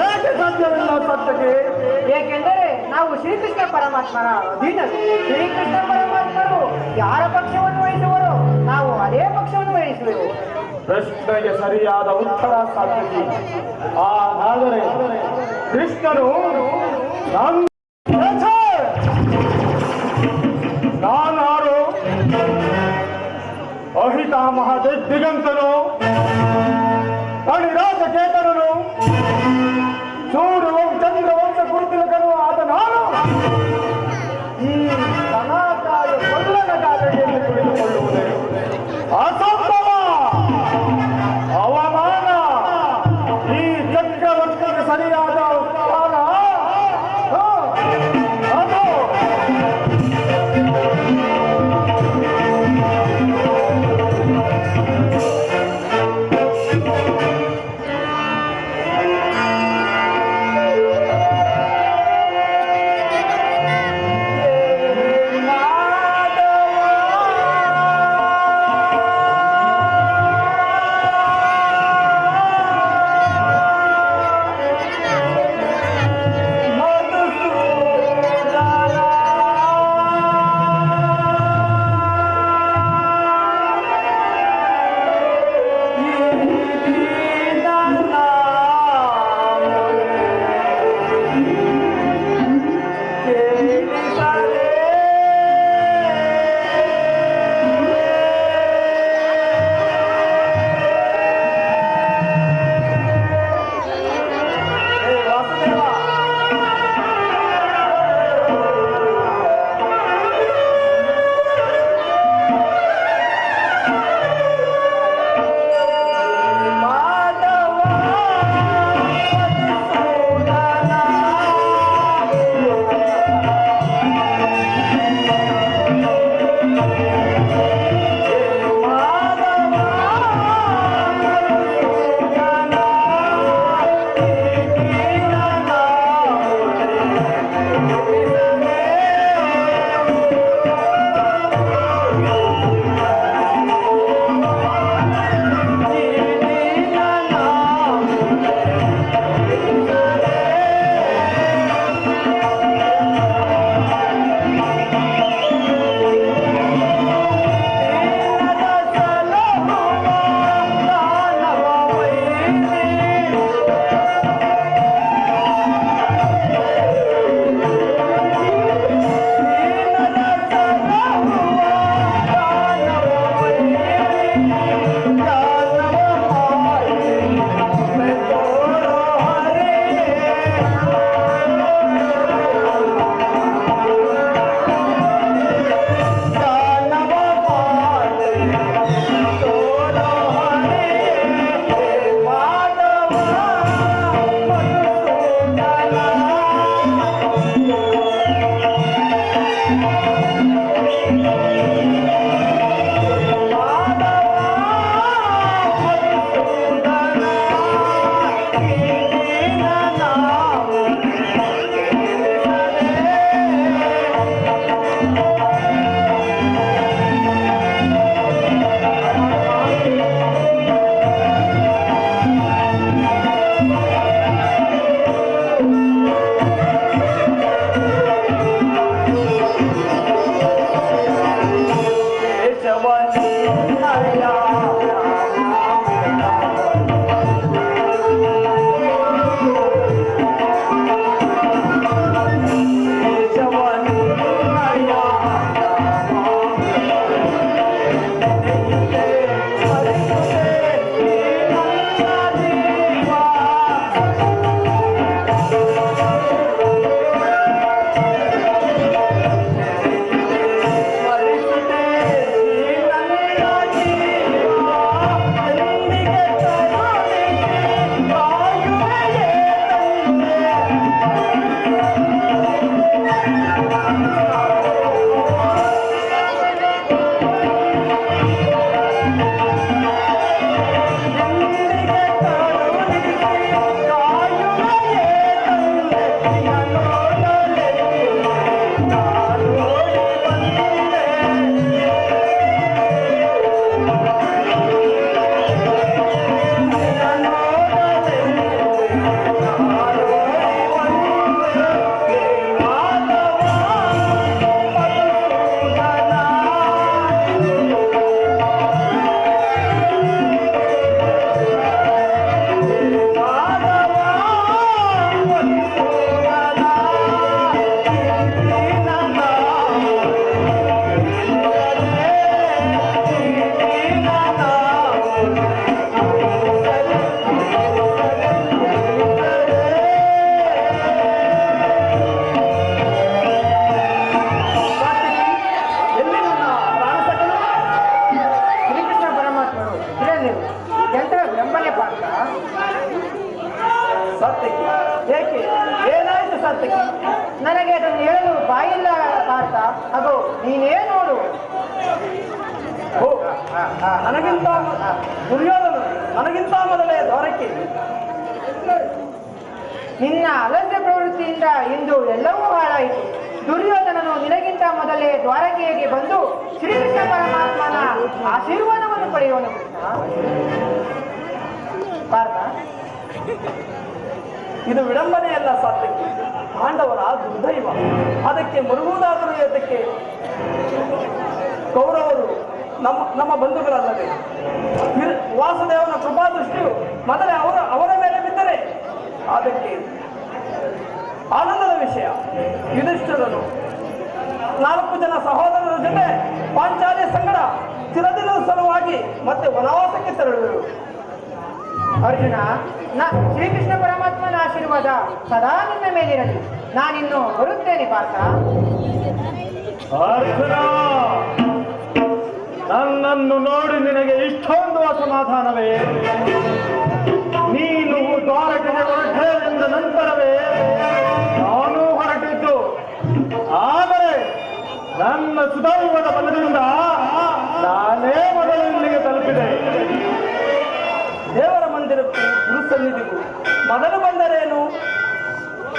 ಏಕೆ ಸಾಧ್ಯವಿಲ್ಲ ಸತ್ಯಕ್ಕೆ? ಏಕೆಂದರೆ ನಾವು ಶ್ರೀಕೃಷ್ಣ ಪರಮಾತ್ಮರ ಅಧೀನರು. ಶ್ರೀಕೃಷ್ಣ ಪರಮಾತ್ಮರು ಯಾರ ಪಕ್ಷವನ್ನು ವಹಿಸುವರೋ ನಾವು ಅದೇ ಪಕ್ಷವನ್ನು ವಹಿಸುವೆವು. ಪ್ರಶ್ನೆಗೆ ಸರಿಯಾದ ಉತ್ತರ ಸಾಧ್ಯತೆ. ಆದರೆ ಕೃಷ್ಣನು ನಾನಾರು ಅಹಿತಾಮಹ ದಿಗಂತನು, ಅಣಿರಾಜಕೇತನನು, ಸೂರ್ಯ ಚಂದ್ರವಂಶ ಗುರುತಿಲಕನು ಆದ ನಾನು ಈ ಸನಾಕಾಯ ಕೊಲ್ಲನ ಕಾಲಡಿಯಲ್ಲಿ ಕುಳಿತುಕೊಳ್ಳುವುದೇ ಅಸಂಭವ, ಅವಮಾನ. ಈ ಚಕ್ರವರ್ತಿಗೆ ಸರಿಯಾದ ಸ್ಥಾನ ಅದು ಸಾತ್ವಿಕ, ನನಗೆ ಅದನ್ನು ಹೇಳಲು ಬಾಯಿಲ್ಲ ಪಾರ್ಥ. ಅದು ನೀನೇ ನೋಡು. ಓ, ನನಗಿಂತ ದುರ್ಯೋಧನ ನನಗಿಂತ ಮೊದಲೇ ದ್ವಾರಕ್ಕೆ. ನಿನ್ನ ಅಲಸ್ಯ ಪ್ರವೃತ್ತಿಯಿಂದ ಇಂದು ಎಲ್ಲವೂ ಹಾಳಾಯಿತು. ದುರ್ಯೋಧನನು ನಿನಗಿಂತ ಮೊದಲೇ ದ್ವಾರಕೆಗೆ ಬಂದು ಶ್ರೀಕೃಷ್ಣ ಪರಮಾತ್ಮನ ಆಶೀರ್ವಾದವನ್ನು ಪಡೆಯುವನು. ಪಾರ್ಥ, ಇದು ವಿಡಂಬನೆಯಲ್ಲ ಸಾತ್ವಿಕ, ಪಾಂಡವರ ದುರ್ದೈವ. ಅದಕ್ಕೆ ಮರುಗುವುದಾದರೂ ಏತಕ್ಕೆ? ಕೌರವರು ನಮ್ಮ ಬಂಧುಗಳಲ್ಲದೆ ವಾಸುದೇವನ ಕೃಪಾದೃಷ್ಟಿಯು ಮೊದಲೇ ಅವರ ಮೇಲೆ ಬಿದ್ದರೆ ಅದಕ್ಕೆ ಆನಂದದ ವಿಷಯ. ಯುಧಿಷ್ಠಿರನು 4 ಜನ ಸಹೋದರರ ಜೊತೆ ಪಾಂಚಾಲಿಯ ಸಂಗಡ ಚಿರದಿನದ ಸಲುವಾಗಿ ಮತ್ತೆ ವನವಾಸಕ್ಕೆ ತೆರಳುವರು. ಅರ್ಜುನ, ಶ್ರೀಕೃಷ್ಣ ಪರಮಾತ್ಮನ ಆಶೀರ್ವಾದ ಸದಾ ನಿನ್ನ ಮೇಲಿರಲಿ. ನಾನಿನ್ನು ಬರುತ್ತೇನೆ ಪಾರ್ಥ. ಅರ್ಜುನ, ನನ್ನನ್ನು ನೋಡಿ ನಿನಗೆ ಇಷ್ಟೊಂದು ಅಸಮಾಧಾನವೇ? ನೀನು ದ್ವಾರಕೆಗೆ ಹೊರಟೆಂದ ನಂತರವೇ ನಾನು ಹೊರಟಿದ್ದು. ಆದರೆ ನನ್ನ ಸುದೈವದ ಬಲದಿಂದ ನಾನೇ ಮೊದಲು ಇಲ್ಲಿಗೆ ತಲುಪಿದೆ. ದೇವರ ಮಂದಿರಕ್ಕೂ ಗುರು ಸನ್ನಿಧಿಗೂ ಮೊದಲು ಬಂದರೇನು,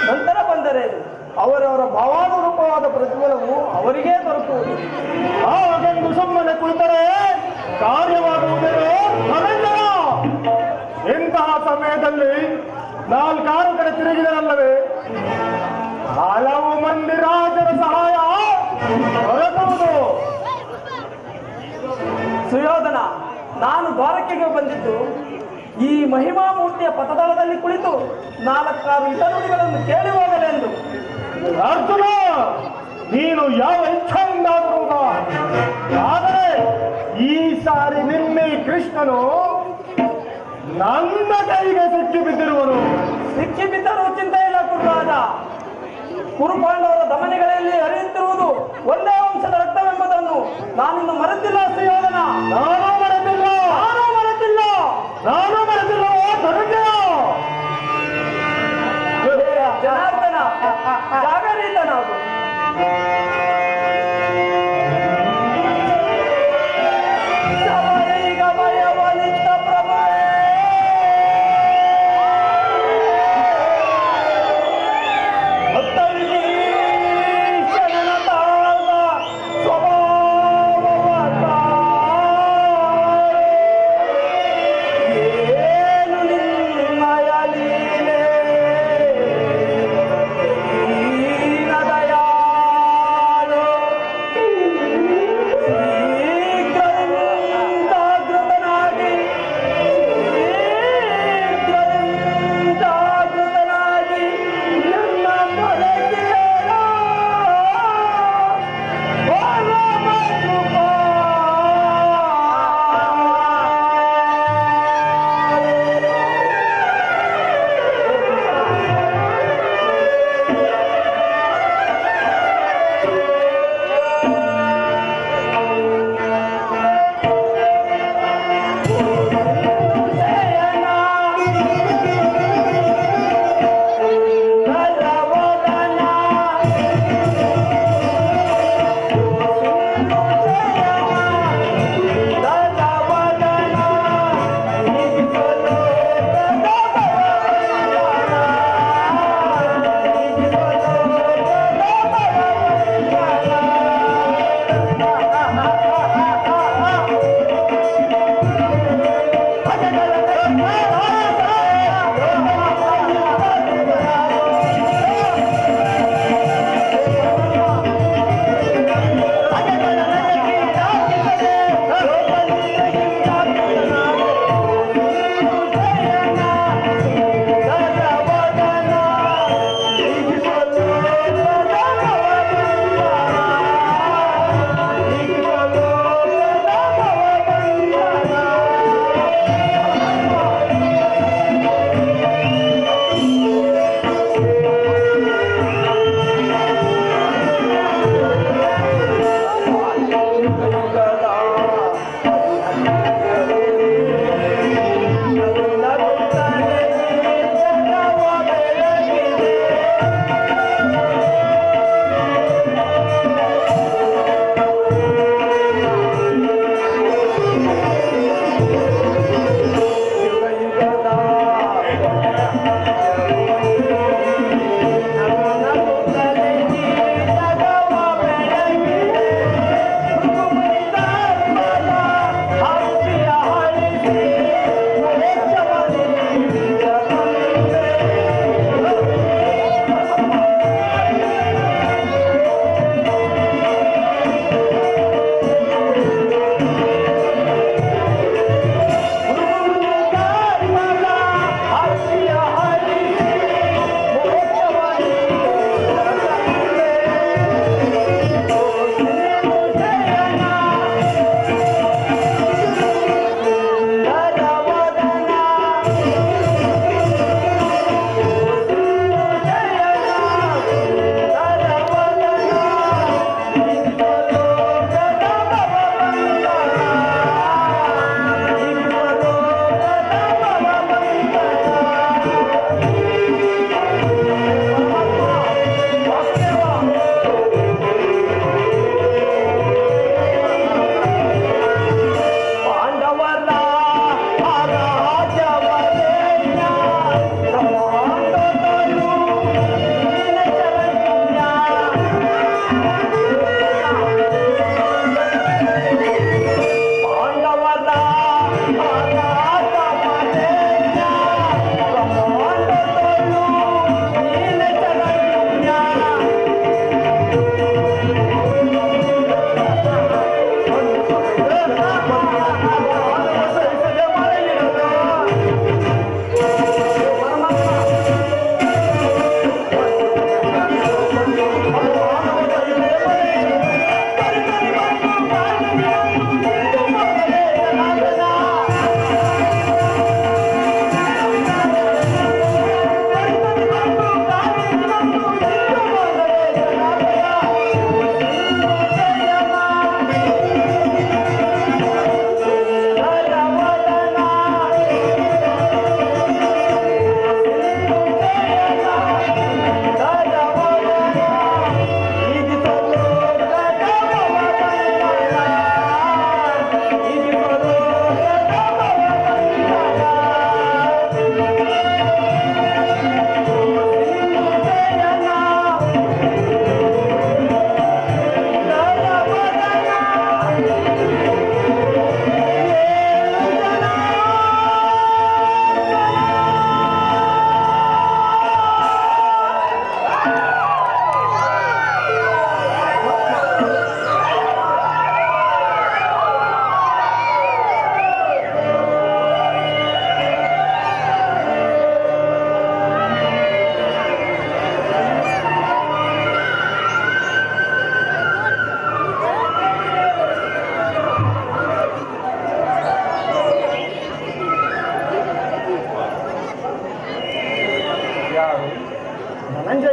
ನಂತರ ಬಂದರೇನು, ಅವರವರ ಭಾವಾನುರೂಪವಾದ ಪ್ರತಿಫಲವು ಅವರಿಗೇ ದೊರಕುವುದು. ಹಾಗೆಂದು ಸುಮ್ಮನೆ ಕುಳಿತರೆ ಕಾರ್ಯವಾಗುವುದೇನೋ ಧನಂಜಯ. ಇಂತಹ ಸಮಯದಲ್ಲಿ 4 ಕಡೆ ತಿರುಗಿದರಲ್ಲವೇ ಹಲವು ಮಂದಿ ರಾಜರ ಸಹಾಯ ದೊರಕುವುದು. ಸುಯೋಧನ, ನಾನು ದ್ವಾರಕೆಗೆ ಬಂದಿದ್ದು ಈ ಮಹಿಮಾ ಮೂರ್ತಿಯ ಪಥದಳದಲ್ಲಿ ಕುಳಿತು 4 ಇತನುಡಿಗಳನ್ನು ಕೇಳಿ ಹೋಗಲೆಂದು. ಅರ್ಜುನ, ನೀನು ಯಾವ ಇಚ್ಛೆಯಿಂದಾದರೂ ಬಾ. ಆದರೆ ಈ ಸಾರಿ ನಿನ್ನೆ ಕೃಷ್ಣನು ನನ್ನ ಕೈಗೆ ಸಿಕ್ಕಿ ಬಿದ್ದಿರುವನು. ಸಿಕ್ಕಿ ಬಿದ್ದರೂ ಚಿಂತೆ ಇಲ್ಲ ಕುರುರಾಜ. ಕುರುಪಾಂಡವರ ದಮನಿಗಳಲ್ಲಿ ಹರಿಯುತ್ತಿರುವುದು ಒಂದೇ ವಂಶದ ರಕ್ತವೆಂಬುದನ್ನು ನಾನಿನ್ನು ಮರೆತಿಲ್ಲ ಸುಯೋಧನ. ನಾನು ಮರೆತಿಲ್ಲ, ನಾನು ಮರೆತಿಲ್ಲ. ಧನಂಜಯ, ಜನಾರ್ದನ, ಜಾಗರೀತನಾಗು. ಶಬರಿಗ ಭಯವನಿತ್ತ ಪ್ರಭುವೇ, ಭಕ್ತವಿಧೀಶನ ತಾಳ್ದ ಸ್ವಭಾವವ ಏನು ನಿನ್ನಯ ಲೀಲೆ ದೀನದಯಾಳ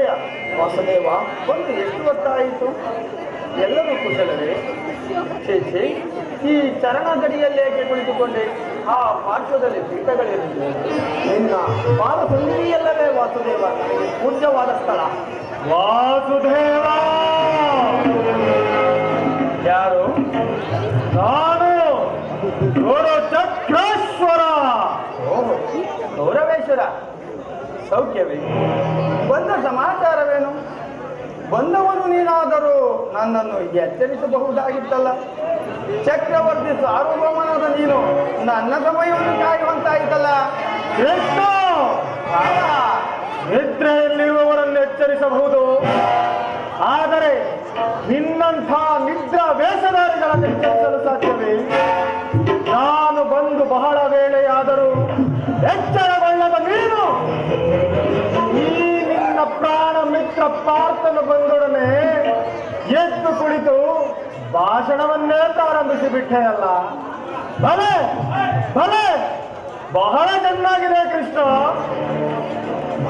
ಒಳ್ಳೆಯ. ವಾಸುದೇವ, ಬಂದು ಎಷ್ಟು ಹೊತ್ತಾಯಿತು? ಎಲ್ಲರೂ ಕುಶಲವೇ? ಛೇ, ಈ ಚರಣಗಡಿಯಲ್ಲಿ ಏಕೆ ಕುಳಿತುಕೊಂಡೆ? ಆ ಪಾರ್ಶ್ವದಲ್ಲಿ ಪೀಠಗಳಿರುತ್ತದೆ. ನಿನ್ನ ಪಾದ ಸುಂದರಿಯಲ್ಲವೇ ವಾಸುದೇವ ನನಗೆ ಪೂಜ್ಯವಾದ ಸ್ಥಳ. ವಾಸುದೇವ, ಯಾರು? ನಾನು ಗುರು ಚಕ್ರೇಶ್ವರ. ಓಹೋ, ಗೌರವೇಶ್ವರ, ಸೌಖ್ಯವೇ? ಬಂದ ಸಮಾಚಾರವೇನು? ಬಂದವನು ನೀನಾದರೂ ನನ್ನನ್ನು ಎಚ್ಚರಿಸಬಹುದಾಗಿತ್ತಲ್ಲ. ಚಕ್ರವರ್ತಿ ಸಾರ್ವಭೌಮನಾದ ನೀನು ನನ್ನ ಸಮಯವನ್ನು ಕಾಯುವಂತಾಯಿತಲ್ಲ. ಕೃಷ್ಣ, ಭಾವ, ನಿದ್ರೆಯಲ್ಲಿರುವವರನ್ನು ಎಚ್ಚರಿಸಬಹುದು, ಆದರೆ ನಿನ್ನಂಥ ನಿದ್ರಾ ವೇಷಧಾರಿಗಳನ್ನು ಎಚ್ಚರಿಸಲು ಸಾಧ್ಯವೇ? ನಾನು ಬಂದು ಬಹಳ ವೇಳೆಯಾದರೂ ಎಚ್ಚರಗೊಳ್ಳದ ನೀನು ಈ ನಿನ್ನ ಪ್ರಾಣ ಮಿತ್ರ ಪಾರ್ಥನು ಬಂದೊಡನೆ ಎದ್ದು ಕುಳಿತು ಭಾಷಣವನ್ನೇ ಪ್ರಾರಂಭಿಸಿ ಬಿಟ್ಟೆಯಲ್ಲ. ಭಲೆ ಭಲೆ, ಬಹಳ ಚೆನ್ನಾಗಿದೆ ಕೃಷ್ಣ.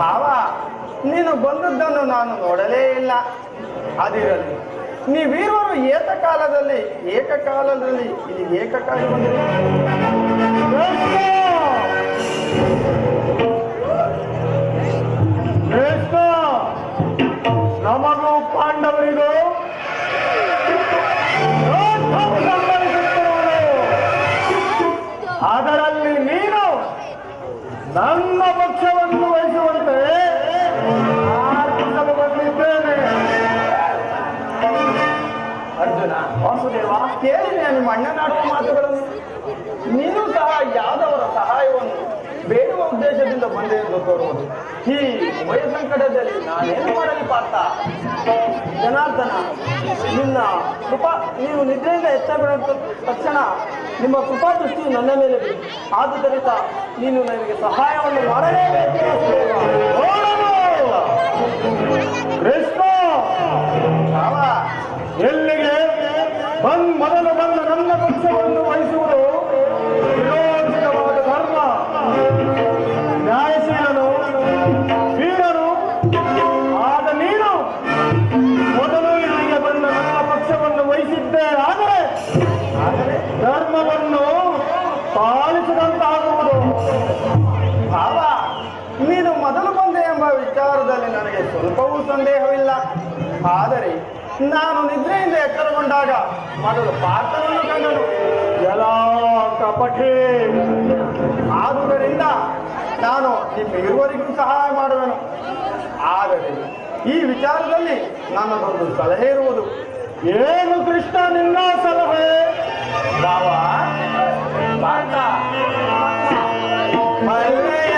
ಭಾವ, ನೀನು ಬಂದದ್ದನ್ನು ನಾನು ನೋಡಲೇ ಇಲ್ಲ. ಅದಿರಲಿ, ನೀವಿರುವರು ಏಕಕಾಲದಲ್ಲಿ ಇಲ್ಲಿ ಏಕಕಾಲಿ ಬಂದಿರಿ. ಕೃಷ್ಣ, ನಮಗೂ ಪಾಂಡವರಿಗೂ ಸಂಭವಿಸುತ್ತಿರುವುದು. ಅದರಲ್ಲಿ ನೀನು ನನ್ನ ಪಕ್ಷವನ್ನು ವಹಿಸುವಂತೆ ಪ್ರಾರ್ಥಿಸಲು ಬಂದಿದ್ದೇನೆ. ಅರ್ಜುನ, ವಾಸುದೇವ, ಕೇಳಿದೆ ನಿಮ್ಮ ಅಣ್ಣನಾಡುವ ಮಾತುಗಳನ್ನು. ನೀನು ಸಹ ಯಾದವರ ಸಹಾಯವನ್ನು ಬೇಡುವ ಉದ್ದೇಶದಿಂದ ಬಂದೆ ಎಂದು ತೋರುವುದು. ಈ ವಯಸ್ಸಂಕಟದಲ್ಲಿ ನಾನೇನು ಮಾಡಲಿ ಪಾರ್ಥ? ಜನಾರ್ದನ, ನೀನು ನಿದ್ರೆಯಿಂದ ಎಚ್ಚರಗೊಂಡ ತಕ್ಷಣ ನಿಮ್ಮ ಕೃಪಾ ದೃಷ್ಟಿಯು ನನ್ನ ಮೇಲೆ ಬಿಡಿ. ಆದುದರಿಂದ ನೀನು ನನಗೆ ಸಹಾಯವನ್ನು ಮಾಡಲೇಬೇಕು. ಕೃಷ್ಣ, ಭಾವ, ಎಲ್ಲಿಗೆ ಮೊದಲು ಬಂದ ನನ್ನ ಪಕ್ಷವನ್ನು ವಹಿಸುವುದು ವಿರೋಚಿತವಾದ ಧರ್ಮ. ನ್ಯಾಯಶೀಲನು, ವೀರನು ಆದ ನೀನು ಮೊದಲು ಇಲ್ಲಿಗೆ ಬಂದ ನನ್ನ ಪಕ್ಷವನ್ನು ವಹಿಸಿದ್ದೇ ಆದರೆ ಧರ್ಮವನ್ನು ಪಾಲಿಸಿದಂತಾಗುವುದು. ಭಾವ, ನೀನು ಮೊದಲು ಬಂದೆ ಎಂಬ ವಿಚಾರದಲ್ಲಿ ನನಗೆ ಸ್ವಲ್ಪವೂ ಸಂದೇಹವಿಲ್ಲ. ಆದರೆ ನಾನು ನಿದ್ರೆಯಿಂದ ಎಚ್ಚರಗೊಂಡಾಗ ಮೊದಲು ಪಾರ್ಥನನ್ನು ಕಂಡನು. ಎಲ್ಲ ಕಪಟಿ. ಆದುದರಿಂದ ನಾನು ನಿಮ್ಮಿರುವರಿಗೂ ಸಹಾಯ ಮಾಡುವೆನು. ಆದರೆ ಈ ವಿಚಾರದಲ್ಲಿ ನನ್ನದೊಂದು ಸಲಹೆ ಇರುವುದು. ಏನು ಕೃಷ್ಣ ನಿನ್ನ ಸಲಹೆ? ಭಾವ, ಪಾರ್ಥ, ಮಲ್ಲೆಯ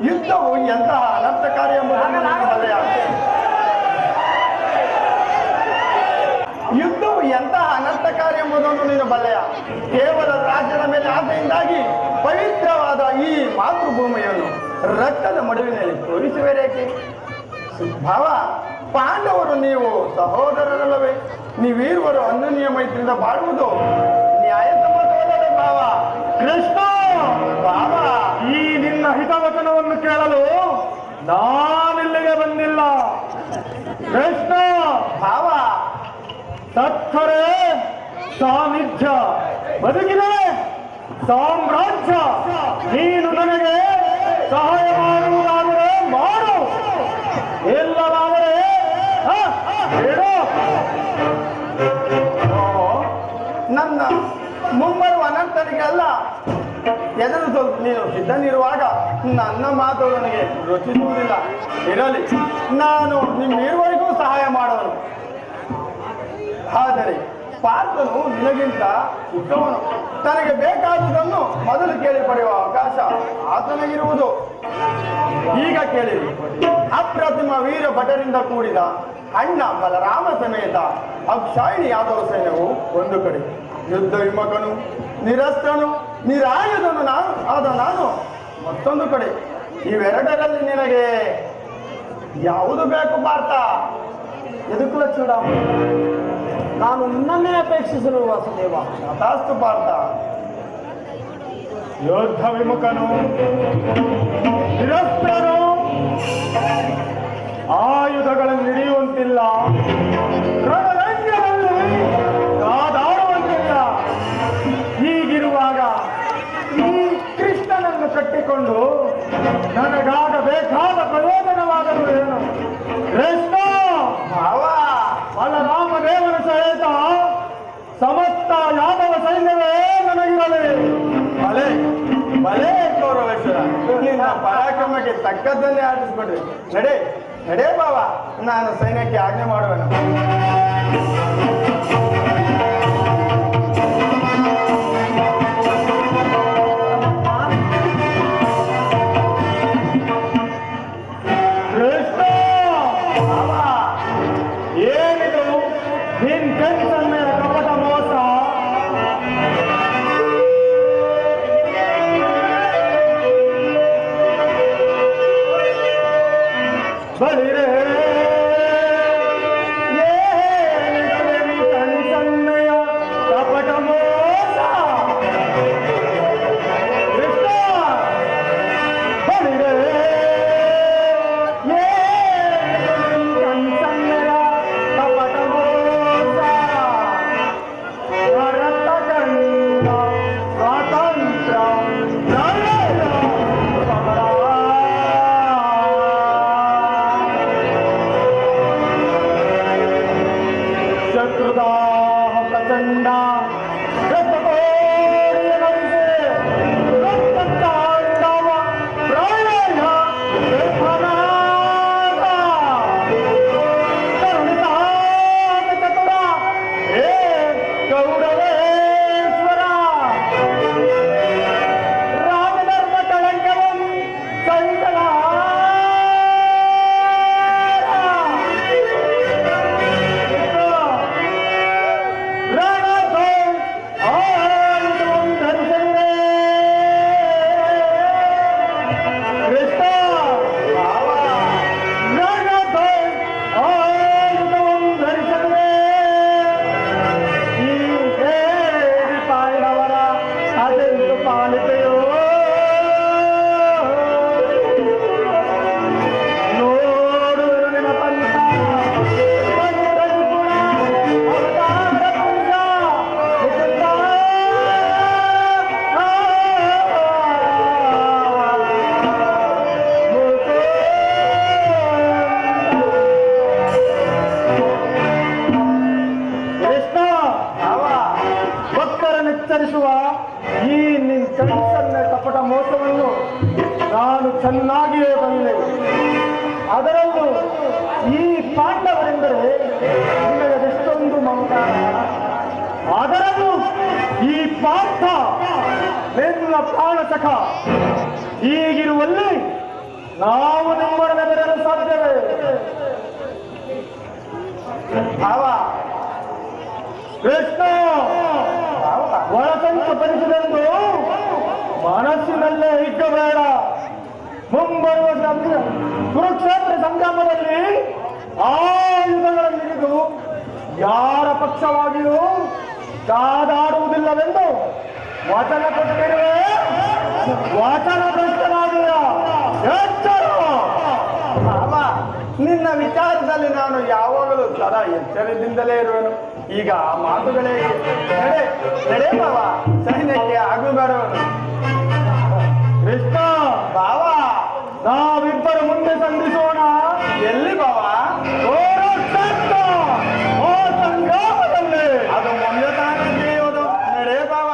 ಯುದ್ಧವು ಎಂತಹ ಅನರ್ಥಕಾರಿ ಎಂಬುದನ್ನು ನೀನು ಬಲ್ಲೆಯ? ಯುದ್ಧವು ಎಂತಹ ಅನರ್ಥಕಾರಿ ಎಂಬುದನ್ನು ನೀನು ಬಲ್ಲೆಯ? ಕೇವಲ ರಾಜ್ಯದ ಮೇಲೆ ಆಸೆಯಿಂದಾಗಿ ಪವಿತ್ರವಾದ ಈ ಮಾತೃಭೂಮಿಯನ್ನು ರಕ್ತದ ಮಡುವಿನಲ್ಲಿ ತೋರಿಸುವಿರೇಕೆ? ಭಾವ, ಪಾಂಡವರು ನೀವು ಸಹೋದರರಲ್ಲವೇ? ನೀವೀರುವರು ಅನ್ಯೋನ್ಯ ಮೈತ್ರಿಯಿಂದ ಬಾಳುವುದು ನ್ಯಾಯಸಮ್ಮತವಲ್ಲವೇ ಭಾವ? ಕೃಷ್ಣ, ಭಾವ, ಈ ನಿನ್ನ ಹಿತವಚನವನ್ನು ಕೇಳಲು ನಾನಿಲ್ಲಿಗೆ ಬಂದಿಲ್ಲ. ಕೃಷ್ಣ, ಭಾವ, ಸತ್ತರೆ ಸಾನ್ನಿಧ್ಯ, ಬದುಕಿದರೆ ಸಾಮ್ರಾಜ್ಯ. ನೀನು ನನಗೆ ಸಹಾಯ ಮಾಡುವುದಾದರೆ ಮಾಡು, ಇಲ್ಲವಾದರೆ ಬಿಡು. ನನ್ನ ಮುಂಬರುವ ಅನರ್ಥನಿಗೆಲ್ಲ ಎದುರಿಸಲು ನೀನು ಸಿದ್ಧನಿರುವಾಗ ನನ್ನ ಮಾತು ನನಗೆ ರುಚಿಸುವುದಿಲ್ಲ. ಇರಲಿ, ನಾನು ನಿಮ್ಮಿರುವರಿಗೂ ಸಹಾಯ ಮಾಡುವನು. ಆದರೆ ಪಾರ್ಥನು ನಿನಗಿಂತ ಚಿಕ್ಕವನು. ತನಗೆ ಬೇಕಾದುದನ್ನು ಮೊದಲು ಕೇಳಿ ಪಡೆಯುವ ಅವಕಾಶ ಆತನಿಗಿರುವುದು. ಈಗ ಕೇಳಿರಿ. ಅಪ್ರತಿಮ ವೀರ ಭಟರಿಂದ ಕೂಡಿದ ಅಣ್ಣ ಬಲರಾಮ ಸಮೇತ ಅಕ್ಷಾಯಿಣಿ ಯಾದವ ಸೈನ್ಯವು ಒಂದು ಕಡೆ, ಯುದ್ಧ ವಿಮುಖನು ನಿರಸ್ತ್ರನು ನಿರಾಯುಧನು ನಾನು ಮತ್ತೊಂದು ಕಡೆ. ಇವೆರಡರಲ್ಲಿ ನಿನಗೆ ಯಾವುದು ಬೇಕು ಪಾರ್ಥ? ಯದುಕುಲ ಚೂಡಾಮಣಿ, ನಾನು ನಿನ್ನನ್ನೇ ಅಪೇಕ್ಷಿಸಲು ವಾಸುದೇವ. ತಥಾಸ್ತು ಪಾರ್ಥ. ಯೋದ್ಧ ವಿಮುಖನು ನಿರಸ್ತ್ರನು ಆಯುಧಗಳನ್ನು ಹಿಡಿಯುವಂತಿಲ್ಲ, ರಣರಂಗದಲ್ಲಿ ಕಾದಾಡುವಂತಿಲ್ಲ. ಹೀಗಿರುವಾಗ ಈ ಕೃಷ್ಣನನ್ನು ಕಟ್ಟಿಕೊಂಡು ನನಗಾಗಬೇಕಾದ ಪ್ರಯೋಜನವಾದರೂ ಏನು? ಕೃಷ್ಣ, ಬಲರಾಮದೇವನ ಸಹಿತ ಸಮಸ್ತ ಯಾದವ ಸೈನ್ಯವೇ ನನಗಿರಲಿ. ಭಲೆ ಭಲೆ ಕೌರವೇಶ್ವರ, ನಿನ್ನ ಪರಾಕ್ರಮಕ್ಕೆ ತಕ್ಕದ್ದನ್ನೇ ಆಡಿಸ್ಬಿಡ್ರಿ. ನಡೆ ಬಾವ, ನಾನು ಸೈನ್ಯಕ್ಕೆ ಆಜ್ಞೆ ಮಾಡುವೆನು. ಕೃಷ್ಣ, ಏನಿದು ನಿನ್ ಕಣ್ಸನ್ನೆಯ ಕಪಟ ಮೋಸ? ಬಳಿರೇ ಏನಿದು ನಿನ್ ಕಣ್ಸನ್ನೆಯ ಕಪಟ ಮೋಸ? ಕೃಷ್ಣ, ಬಳಿರೇ ಶತ್ರುದಾಹ ಪ್ರಚಂಡ ಎಚ್ಚರಿಸುವ ಈ ನಿನ್ನ ಕನಸನ್ನ ಕಪಟ ಮೋಸವನ್ನು ನಾನು ಚೆನ್ನಾಗಿಯೇ ಬಲ್ಲೆ. ಅದರಲ್ಲೂ ಈ ಪಾಂಡವರೆಂದರೆ ನಿಮಗೆ ಎಷ್ಟೊಂದು ಮಮಕಾರ. ಅದರಲ್ಲೂ ಈ ಪಾರ್ಥ ನಿನ್ನ ಪ್ರಾಣ ಸಖ. ಹೀಗಿರುವಲ್ಲಿ ನಾವು ನಿಮ್ಮೊಡನೆ ಬೆರೆಯಲು ಸಾಧ್ಯವೇ? ಭಾವ ಕೃಷ್ಣ ಒಳಸಂಚು ಪರಿಸಿದೆಂದು ಮನಸ್ಸಿನಲ್ಲೇ ಇಕ್ಕಬೇಡ. ಮುಂಬರುವ ಕುರುಕ್ಷೇತ್ರ ಸಂಗ್ರಾಮದಲ್ಲಿ ಆಯುಧಗಳನ್ನು ಹಿಡಿದು ಯಾರ ಪಕ್ಷವಾಗಿಯೂ ಕಾದಾಡುವುದಿಲ್ಲವೆಂದು ವಚನ ಕೊಟ್ಟಿರುವೆ. ವಚನ ಭ್ರಷ್ಟನಾಗಿಯ ಎಚ್ಚರ. ಭಾವ, ನಿನ್ನ ವಿಚಾರದಲ್ಲಿ ನಾನು ಯಾವಾಗಲೂ ಸದಾ ಎಚ್ಚರದಿಂದಲೇ ಇರುವೆನು. ಈಗ ಆ ಮಾತುಗಳೇ ನಡೆ ಭಾವ, ಸೈನ್ಯಕ್ಕೆ ಆಗು ಬರುವನು. ಕೃಷ್ಣ ಭಾವ, ನಾವಿಬ್ಬರು ಮುಂದೆ ಸಂಧಿಸೋಣ. ಎಲ್ಲಿ ಭಾವ? ಸಂಗ್ರಾಮದಲ್ಲಿ ಅದು ಮೊನ್ನೆ ತಾನೇ ನಡೆಯೋದು. ನಡೆ ಭಾವ.